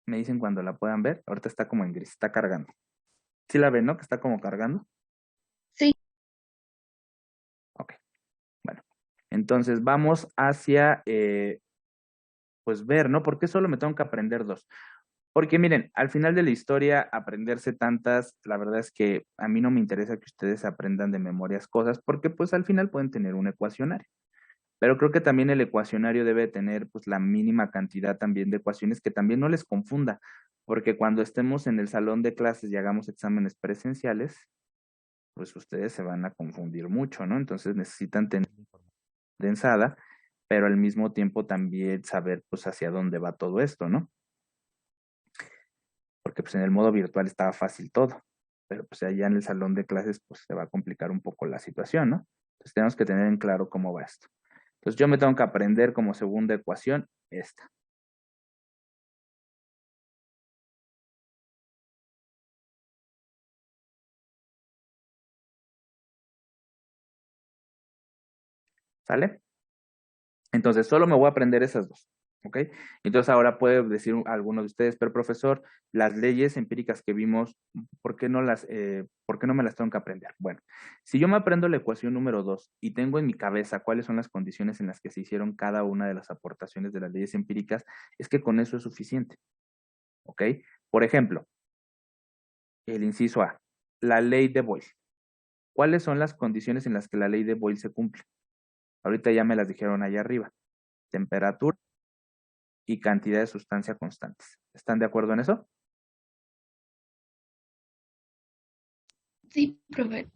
Me dicen cuando la puedan ver. Ahorita está como en gris, está cargando. ¿Sí la ven, no? Que está como cargando. Sí. Ok, bueno. Entonces vamos hacia, pues ver, ¿no? ¿Por qué solo me tengo que aprender dos? Porque miren, al final de la historia, aprenderse tantas, la verdad es que a mí no me interesa que ustedes aprendan de memorias cosas, porque pues al final pueden tener un ecuacionario. Pero creo que también el ecuacionario debe tener pues la mínima cantidad también de ecuaciones que también no les confunda, porque cuando estemos en el salón de clases y hagamos exámenes presenciales, pues ustedes se van a confundir mucho, ¿no? Entonces necesitan tener información condensada, pero al mismo tiempo también saber pues hacia dónde va todo esto, ¿no? Porque pues en el modo virtual estaba fácil todo, pero pues allá en el salón de clases pues se va a complicar un poco la situación, ¿no? Entonces tenemos que tener en claro cómo va esto. Entonces yo me tengo que aprender como segunda ecuación esta. ¿Sale? Entonces solo me voy a aprender esas dos. ¿Ok? Entonces ahora puede decir alguno de ustedes, pero profesor, las leyes empíricas que vimos, ¿por qué no me las tengo que aprender? Bueno, si yo me aprendo la ecuación número 2 y tengo en mi cabeza cuáles son las condiciones en las que se hicieron cada una de las aportaciones de las leyes empíricas, es que con eso es suficiente. ¿Ok? Por ejemplo, el inciso A, la ley de Boyle. ¿Cuáles son las condiciones en las que la ley de Boyle se cumple? Ahorita ya me las dijeron allá arriba. Temperatura y cantidad de sustancia constantes. ¿Están de acuerdo en eso? Sí, profe.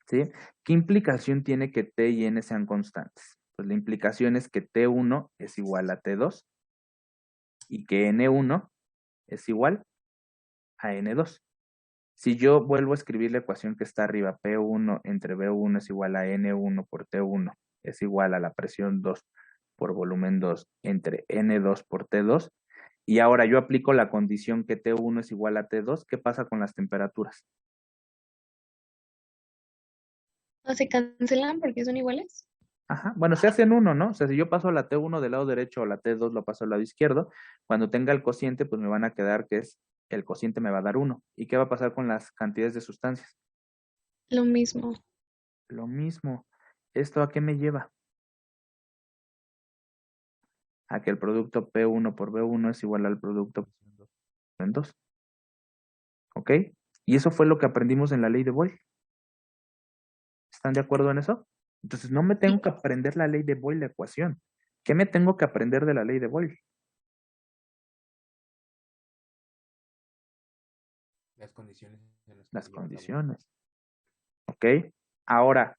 ¿Sí? ¿Qué implicación tiene que T y N sean constantes? Pues la implicación es que T1 es igual a T2 y que N1 es igual a N2. Si yo vuelvo a escribir la ecuación que está arriba, P1 entre B1 es igual a N1 por T1 es igual a la presión 2 por volumen 2 entre N2 por T2, y ahora yo aplico la condición que T1 es igual a T2, ¿qué pasa con las temperaturas? ¿No se cancelan porque son iguales? Ajá, bueno, se hacen uno, ¿no? O sea, si yo paso la T1 del lado derecho o la T2 lo paso al lado izquierdo, cuando tenga el cociente, pues me van a quedar que es, el cociente me va a dar 1. ¿Y qué va a pasar con las cantidades de sustancias? Lo mismo. Lo mismo. ¿Esto a qué me lleva? A que el producto P1 por B1 es igual al producto en 2. ¿Ok? Y eso fue lo que aprendimos en la ley de Boyle. ¿Están de acuerdo en eso? Entonces no me tengo que aprender la ley de Boyle, la ecuación. ¿Qué me tengo que aprender de la ley de Boyle? Las condiciones en las que Las se lleva a cabo. condiciones. ¿Ok? Ahora,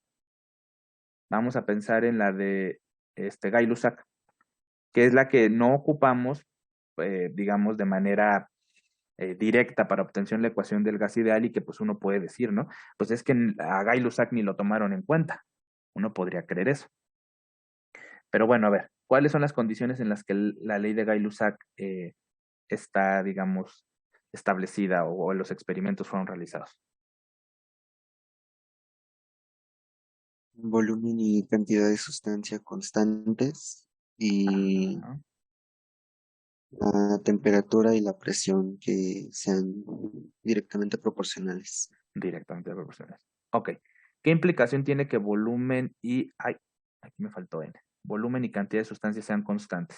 vamos a pensar en la de Gay-Lussac, que es la que no ocupamos, digamos, de manera directa para obtención de la ecuación del gas ideal y que pues uno puede decir, ¿no? Pues es que a Gay-Lussac ni lo tomaron en cuenta. Uno podría creer eso. Pero bueno, a ver, ¿cuáles son las condiciones en las que la ley de Gay-Lussac está, digamos, establecida o los experimentos fueron realizados? Volumen y cantidad de sustancia constantes y Ajá, la temperatura y la presión que sean directamente proporcionales. directamente proporcionales. Ok. ¿Qué implicación tiene que volumen y... Ay, aquí me faltó N. Volumen y cantidad de sustancias sean constantes?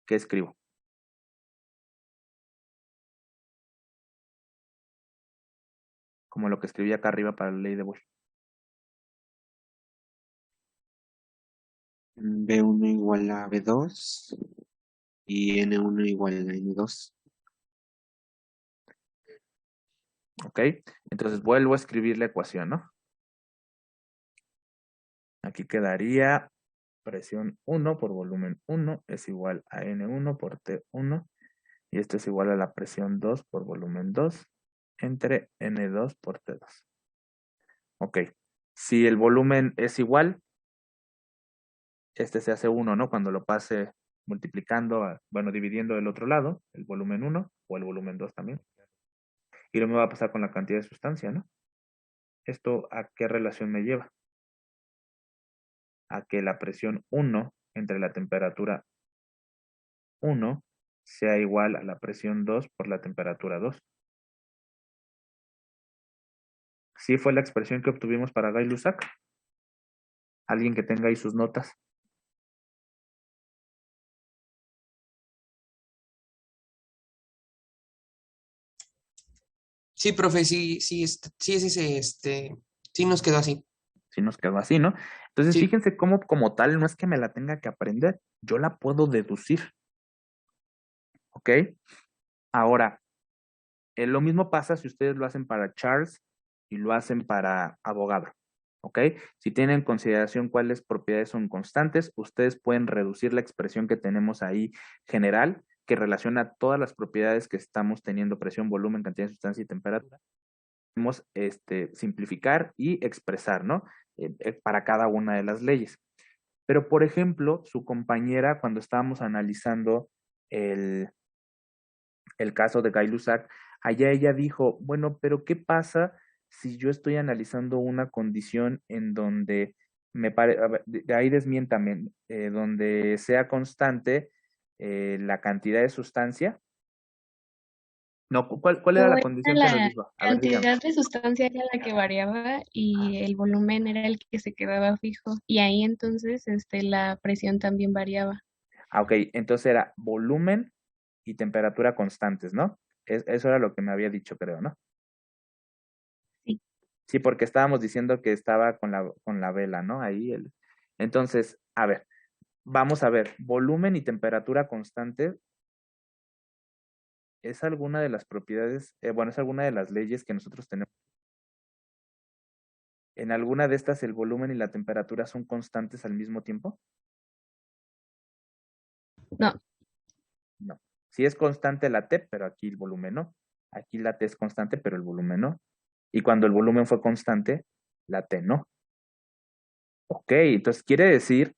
¿Qué escribo? Como lo que escribí acá arriba para la ley de Boyle. B1 igual a B2 y N1 igual a N2. ¿Ok? Entonces vuelvo a escribir la ecuación, ¿no? Aquí quedaría presión 1 por volumen 1 es igual a N1 por T1 y esto es igual a la presión 2 por volumen 2 entre N2 por T2. Ok. Si el volumen es igual, este se hace 1, ¿no? Cuando lo pase multiplicando, bueno, dividiendo el otro lado, el volumen 1 o el volumen 2 también. Y lo mismo va a pasar con la cantidad de sustancia, ¿no? ¿Esto a qué relación me lleva? A que la presión 1 entre la temperatura 1 sea igual a la presión 2 por la temperatura 2. ¿Sí fue la expresión que obtuvimos para Gay-Lussac? ¿Alguien que tenga ahí sus notas? Sí, profe, sí es ese, sí nos quedó así. Si nos quedó así, ¿no? Entonces, Sí, fíjense cómo como tal no es que me la tenga que aprender, yo la puedo deducir, ¿ok? Ahora, lo mismo pasa si ustedes lo hacen para Charles y lo hacen para abogado, ¿ok? Si tienen en consideración cuáles propiedades son constantes, ustedes pueden reducir la expresión que tenemos ahí general, que relaciona todas las propiedades que estamos teniendo: presión, volumen, cantidad de sustancia y temperatura. Podemos simplificar y expresar, ¿no? Para cada una de las leyes. Pero, por ejemplo, su compañera, cuando estábamos analizando el, el caso de Gay-Lussac, allá ella dijo, bueno, pero ¿qué pasa si yo estoy analizando una condición en donde de ahí desmiéntame, donde sea constante la cantidad de sustancia? No, ¿cuál era O la era condición que nos la dijo? A ver, dígame. cantidad de sustancia era la que variaba y el volumen era el que se quedaba fijo. Y ahí entonces la presión también variaba. Ah, ok, entonces era volumen y temperatura constantes, ¿no? Eso era lo que me había dicho, creo, ¿no? Sí. Sí, porque estábamos diciendo que estaba con la vela, ¿no? Ahí Entonces, a ver, vamos a ver, volumen y temperatura constante es alguna de las propiedades, bueno, es alguna de las leyes que nosotros tenemos. ¿En alguna de estas el volumen y la temperatura son constantes al mismo tiempo? No, No. Sí es constante la T, pero aquí el volumen no. Aquí la T es constante, pero el volumen no. Y cuando el volumen fue constante, la T no. Ok, entonces quiere decir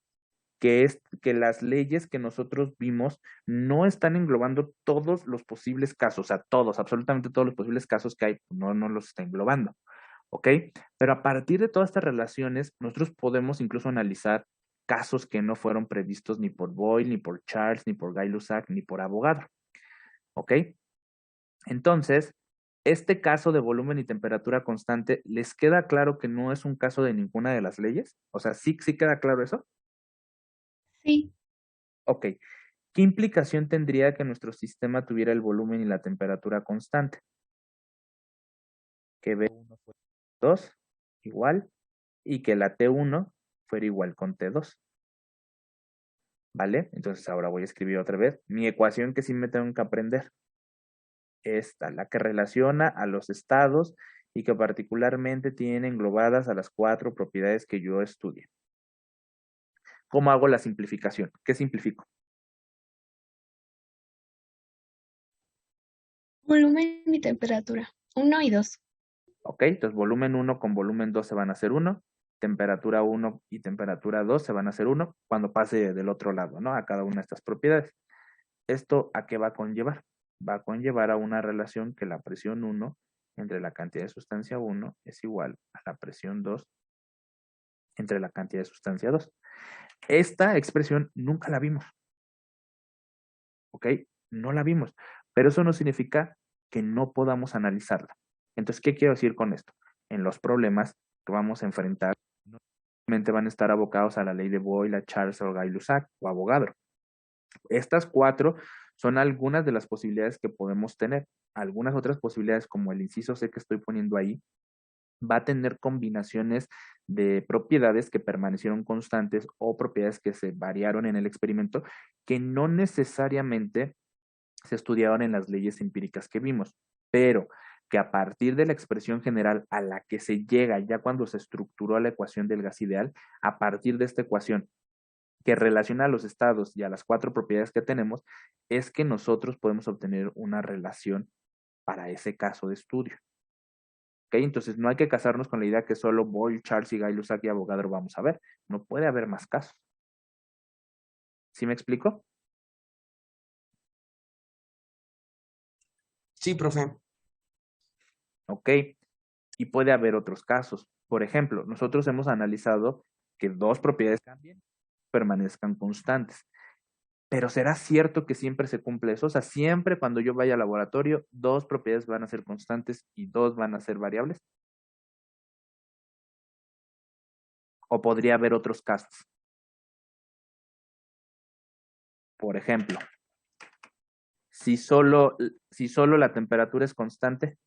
que las leyes que nosotros vimos no están englobando todos los posibles casos, o sea, todos, absolutamente todos los posibles casos que hay, no los está englobando. ¿Ok? Pero a partir de todas estas relaciones, nosotros podemos incluso analizar casos que no fueron previstos ni por Boyle, ni por Charles, ni por Gay-Lussac, ni por Avogadro. ¿Ok? Entonces, este caso de volumen y temperatura constante, ¿les queda claro que no es un caso de ninguna de las leyes? O sea, ¿sí queda claro eso? sí, Ok. ¿Qué implicación tendría que nuestro sistema tuviera el volumen y la temperatura constante? Que B1 fuera 2 igual y que la T1 fuera igual con T2. ¿Vale? Entonces ahora voy a escribir otra vez mi ecuación que sí me tengo que aprender. Esta, la que relaciona a los estados y que particularmente tiene englobadas a las 4 propiedades que yo estudié. ¿Cómo hago la simplificación? ¿Qué simplifico? volumen y temperatura, 1 y 2. Ok, entonces volumen 1 con volumen 2 se van a hacer 1, temperatura 1 y temperatura 2 se van a hacer 1 cuando pase del otro lado, ¿no? A cada una de estas propiedades. ¿Esto a qué va a conllevar? Va a conllevar a una relación que la presión 1 entre la cantidad de sustancia 1 es igual a la presión 2 entre la cantidad de sustancia 2. Esta expresión nunca la vimos, ¿ok? No la vimos, pero eso no significa que no podamos analizarla. Entonces, ¿qué quiero decir con esto? En los problemas que vamos a enfrentar, no solamente van a estar abocados a la ley de Boyle, a Charles o Gay-Lussac o Avogadro. Estas 4 son algunas de las posibilidades que podemos tener. Algunas otras posibilidades, como el inciso C que estoy poniendo ahí, va a tener combinaciones de propiedades que permanecieron constantes o propiedades que se variaron en el experimento que no necesariamente se estudiaban en las leyes empíricas que vimos, pero que a partir de la expresión general a la que se llega ya cuando se estructuró la ecuación del gas ideal, a partir de esta ecuación que relaciona a los estados y a las 4 propiedades que tenemos, es que nosotros podemos obtener una relación para ese caso de estudio. ¿Ok? Entonces no hay que casarnos con la idea que solo Boyle, Charles y Gay-Lussac y Avogadro vamos a ver. No puede haber más casos. ¿Sí me explico? Sí, profe. ¿Ok? Y puede haber otros casos. Por ejemplo, nosotros hemos analizado que 2 propiedades cambien, permanezcan constantes. Pero ¿será cierto que siempre se cumple eso? O sea, siempre cuando yo vaya al laboratorio, 2 propiedades van a ser constantes y 2 van a ser variables. ¿O podría haber otros casos? Por ejemplo, si solo la temperatura es constante,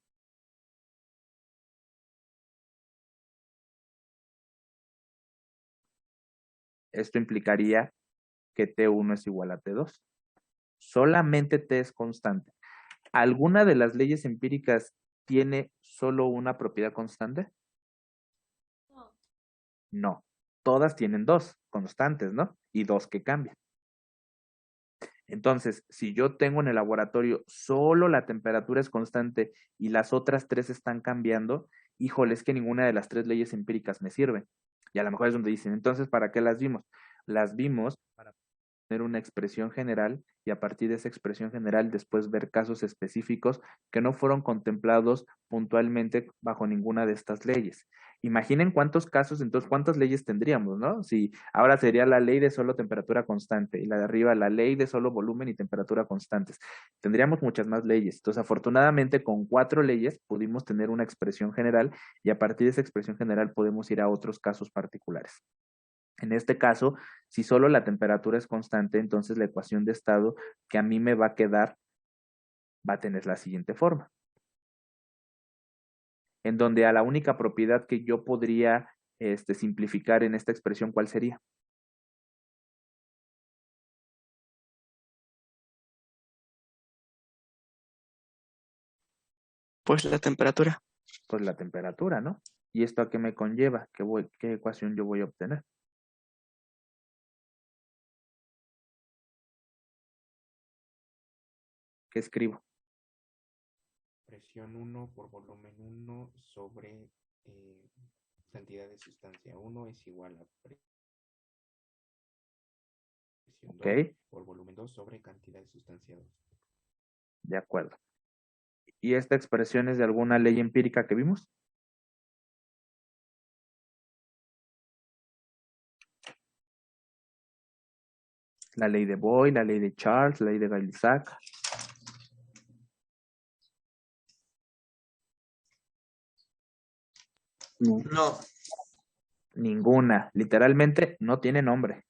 esto implicaría que T1 es igual a T2. Solamente T es constante. ¿Alguna de las leyes empíricas tiene solo una propiedad constante? No. Todas tienen 2 constantes, ¿no? Y 2 que cambian. Entonces, si yo tengo en el laboratorio solo la temperatura es constante y las otras 3 están cambiando, híjole, es que ninguna de las 3 leyes empíricas me sirve. Y a lo mejor es donde dicen, entonces, ¿para qué las vimos? Las vimos para tener una expresión general y a partir de esa expresión general después ver casos específicos que no fueron contemplados puntualmente bajo ninguna de estas leyes. Imaginen cuántos casos, entonces cuántas leyes tendríamos, ¿no? Si ahora sería la ley de solo temperatura constante y la de arriba la ley de solo volumen y temperatura constantes. Tendríamos muchas más leyes. Entonces, afortunadamente, con 4 leyes pudimos tener una expresión general y a partir de esa expresión general podemos ir a otros casos particulares. En este caso, si solo la temperatura es constante, entonces la ecuación de estado que a mí me va a quedar va a tener la siguiente forma, en donde a la única propiedad que yo podría simplificar en esta expresión, ¿cuál sería? Pues la temperatura. Pues la temperatura, ¿no? ¿Y esto a qué me conlleva? ¿Qué ecuación yo voy a obtener? ¿Qué escribo? Presión 1 por volumen 1 sobre cantidad de sustancia 1 es igual a presión Ok, 2 por volumen 2 sobre cantidad de sustancia 2. de acuerdo. ¿Y esta expresión es de alguna ley empírica que vimos? La ley de Boyle, la ley de Charles, la ley de Gay-Lussac. No, Ninguna. Literalmente no tiene nombre.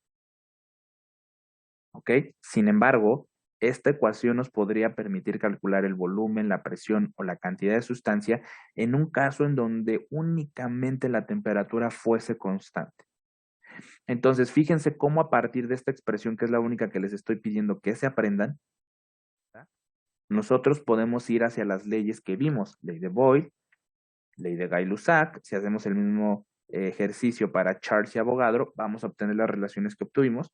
¿Ok? Sin embargo, esta ecuación nos podría permitir calcular el volumen, la presión o la cantidad de sustancia en un caso en donde únicamente la temperatura fuese constante. Entonces, fíjense cómo a partir de esta expresión, que es la única que les estoy pidiendo que se aprendan, nosotros podemos ir hacia las leyes que vimos, ley de Boyle, ley de Gay-Lussac. Si hacemos el mismo ejercicio para Charles y Avogadro, vamos a obtener las relaciones que obtuvimos,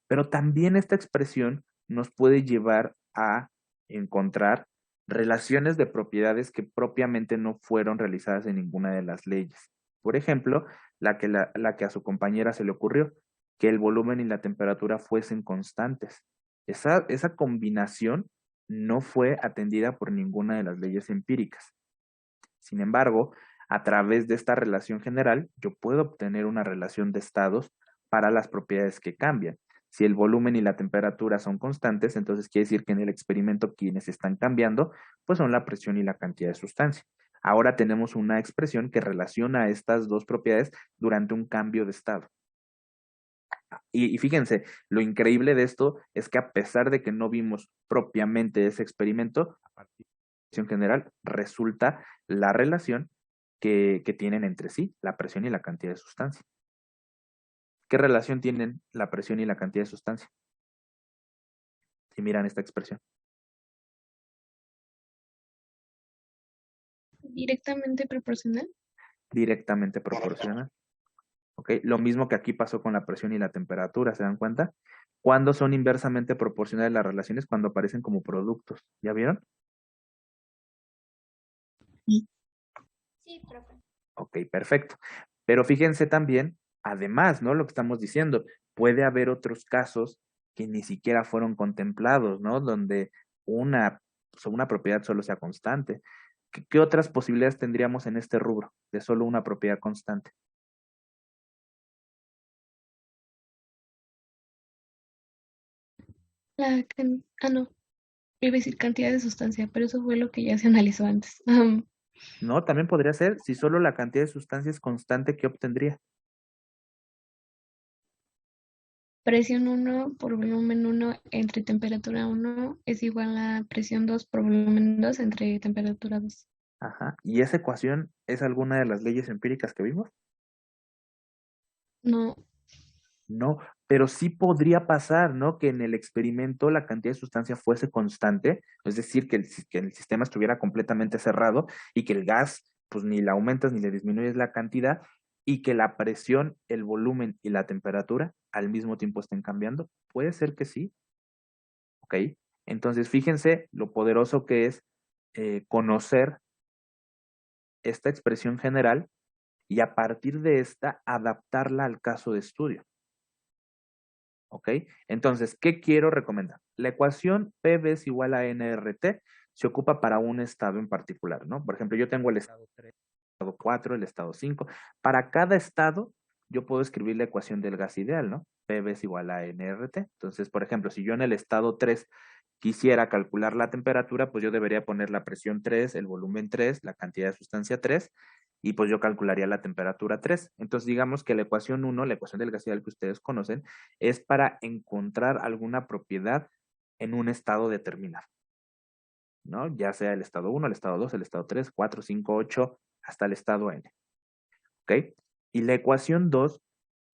pero también esta expresión nos puede llevar a encontrar relaciones de propiedades que propiamente no fueron realizadas en ninguna de las leyes. Por ejemplo, la que a su compañera se le ocurrió, que el volumen y la temperatura fuesen constantes. Esa combinación no fue atendida por ninguna de las leyes empíricas. Sin embargo, a través de esta relación general, yo puedo obtener una relación de estados para las propiedades que cambian. Si el volumen y la temperatura son constantes, entonces quiere decir que en el experimento quienes están cambiando, pues son la presión y la cantidad de sustancia. Ahora tenemos una expresión que relaciona estas dos propiedades durante un cambio de estado. Y fíjense, lo increíble de esto es que a pesar de que no vimos propiamente ese experimento, a partir de la relación general resulta la relación que tienen entre sí, la presión y la cantidad de sustancia. ¿Qué relación tienen la presión y la cantidad de sustancia? Si miran esta expresión. Directamente proporcional. Directamente proporcional. ¿Ok? Lo mismo que aquí pasó con la presión y la temperatura, ¿se dan cuenta? ¿Cuándo son inversamente proporcionales las relaciones? Cuando aparecen como productos. ¿Ya vieron? Sí. Sí, profe. Ok, perfecto. Pero fíjense también, además, ¿no? Lo que estamos diciendo, puede haber otros casos que ni siquiera fueron contemplados, ¿no? Donde una propiedad solo sea constante. ¿Qué otras posibilidades tendríamos en este rubro de solo una propiedad constante? No, iba a decir cantidad de sustancia, pero eso fue lo que ya se analizó antes. No, también podría ser, si solo la cantidad de sustancia es constante, ¿qué obtendría? Presión 1 por volumen 1 entre temperatura 1 es igual a presión 2 por volumen 2 entre temperatura 2. Ajá. ¿Y esa ecuación es alguna de las leyes empíricas que vimos? No, No, pero sí podría pasar, ¿no? Que en el experimento la cantidad de sustancia fuese constante, es decir, que el sistema estuviera completamente cerrado y que el gas, pues ni le aumentas ni le disminuyes la cantidad y que la presión, el volumen y la temperatura al mismo tiempo estén cambiando. Puede ser que sí, ¿ok? Entonces, fíjense lo poderoso que es conocer esta expresión general y a partir de esta adaptarla al caso de estudio. ¿Ok? Entonces, ¿qué quiero recomendar? La ecuación PV es igual a nRT se ocupa para un estado en particular, ¿no? Por ejemplo, yo tengo el estado 3, el estado 4, el estado 5. Para cada estado, yo puedo escribir la ecuación del gas ideal, ¿no? PV es igual a nRT. Entonces, por ejemplo, si yo en el estado 3 quisiera calcular la temperatura, pues yo debería poner la presión 3, el volumen 3, la cantidad de sustancia 3, y pues yo calcularía la temperatura 3. Entonces, digamos que la ecuación 1, la ecuación del gas ideal que ustedes conocen, es para encontrar alguna propiedad en un estado determinado, ¿no? Ya sea el estado 1, el estado 2, el estado 3, 4, 5, 8, hasta el estado n. ¿Ok? Y la ecuación 2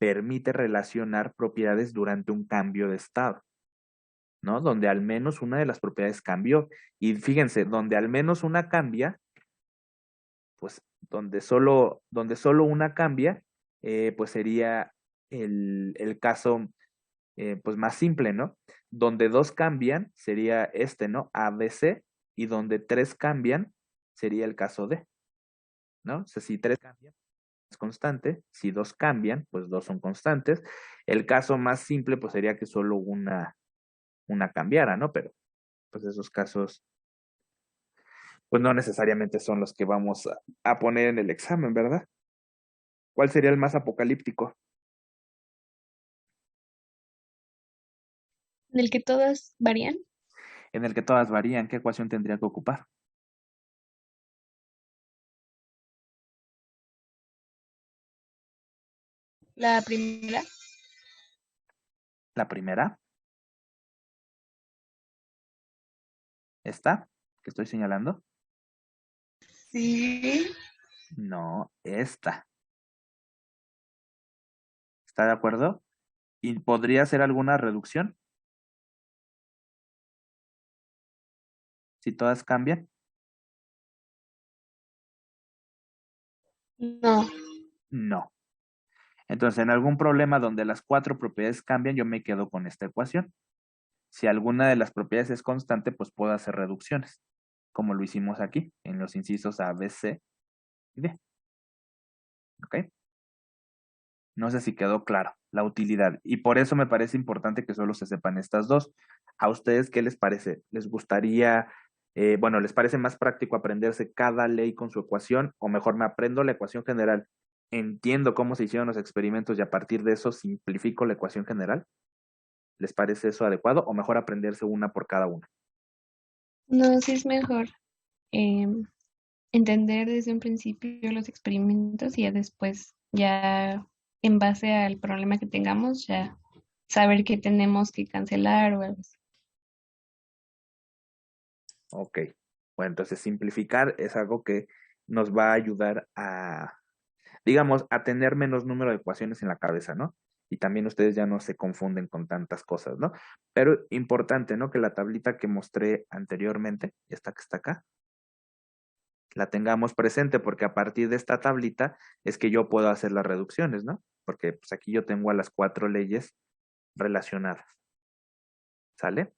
permite relacionar propiedades durante un cambio de estado, ¿no? Donde al menos una de las propiedades cambió. Y fíjense, donde al menos una cambia, pues donde solo una cambia, pues sería el caso pues más simple, ¿no? Donde 2 cambian sería este, ¿no? ABC, y donde 3 cambian sería el caso D, ¿no? O sea, si 3 cambian, es constante. Si 2 cambian, pues 2 son constantes. El caso más simple, pues sería que solo una cambiara, ¿no? Pero, pues esos casos, pues no necesariamente son los que vamos a poner en el examen, ¿verdad? ¿Cuál sería el más apocalíptico? ¿Del que todas varían? En el que todas varían, ¿qué ecuación tendría que ocupar? La primera. La primera, esta, que estoy señalando. Sí. No, esta. ¿Está de acuerdo? ¿Y podría hacer alguna reducción? Si todas cambian. No. No. Entonces, en algún problema donde las 4 propiedades cambian, yo me quedo con esta ecuación. Si alguna de las propiedades es constante, pues puedo hacer reducciones, como lo hicimos aquí, en los incisos A, B, C y D. ¿Ok? No sé si quedó claro la utilidad. Y por eso me parece importante que solo se sepan estas dos. ¿A ustedes qué les parece? ¿Les gustaría, bueno, les parece más práctico aprenderse cada ley con su ecuación? O mejor me aprendo la ecuación general, entiendo cómo se hicieron los experimentos y a partir de eso simplifico la ecuación general. ¿Les parece eso adecuado? ¿O mejor aprenderse una por cada una? No, sí es mejor entender desde un principio los experimentos y ya después, ya en base al problema que tengamos, ya saber qué tenemos que cancelar o algo así. Ok. Bueno, entonces simplificar es algo que nos va a ayudar a, digamos, a tener menos número de ecuaciones en la cabeza, ¿no? Y también ustedes ya no se confunden con tantas cosas, ¿no? Pero importante, ¿no? Que la tablita que mostré anteriormente, esta que está acá, la tengamos presente porque a partir de esta tablita es que yo puedo hacer las reducciones, ¿no? Porque pues aquí yo tengo a las 4 leyes relacionadas. ¿Sale?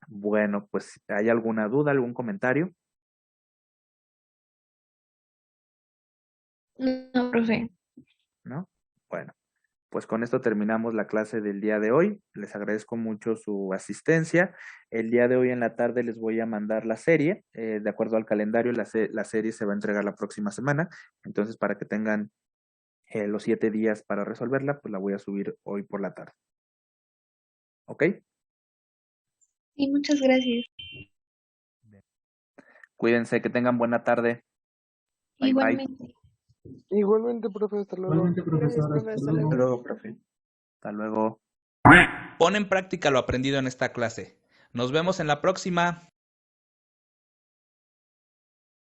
Bueno, pues ¿hay alguna duda, algún comentario? No, profe. ¿No? Bueno, pues con esto terminamos la clase del día de hoy. Les agradezco mucho su asistencia. El día de hoy en la tarde les voy a mandar la serie. De acuerdo al calendario, la serie se va a entregar la próxima semana. Entonces, para que tengan los 7 días para resolverla, pues la voy a subir hoy por la tarde. ¿Ok? Y muchas gracias. Cuídense, que tengan buena tarde. Bye, bye. Igualmente. Igualmente, profe, hasta luego. Igualmente, profesor, Gracias, profe, hasta hasta luego. Hasta luego, profe. Hasta luego. Pon en práctica lo aprendido en esta clase. Nos vemos en la próxima.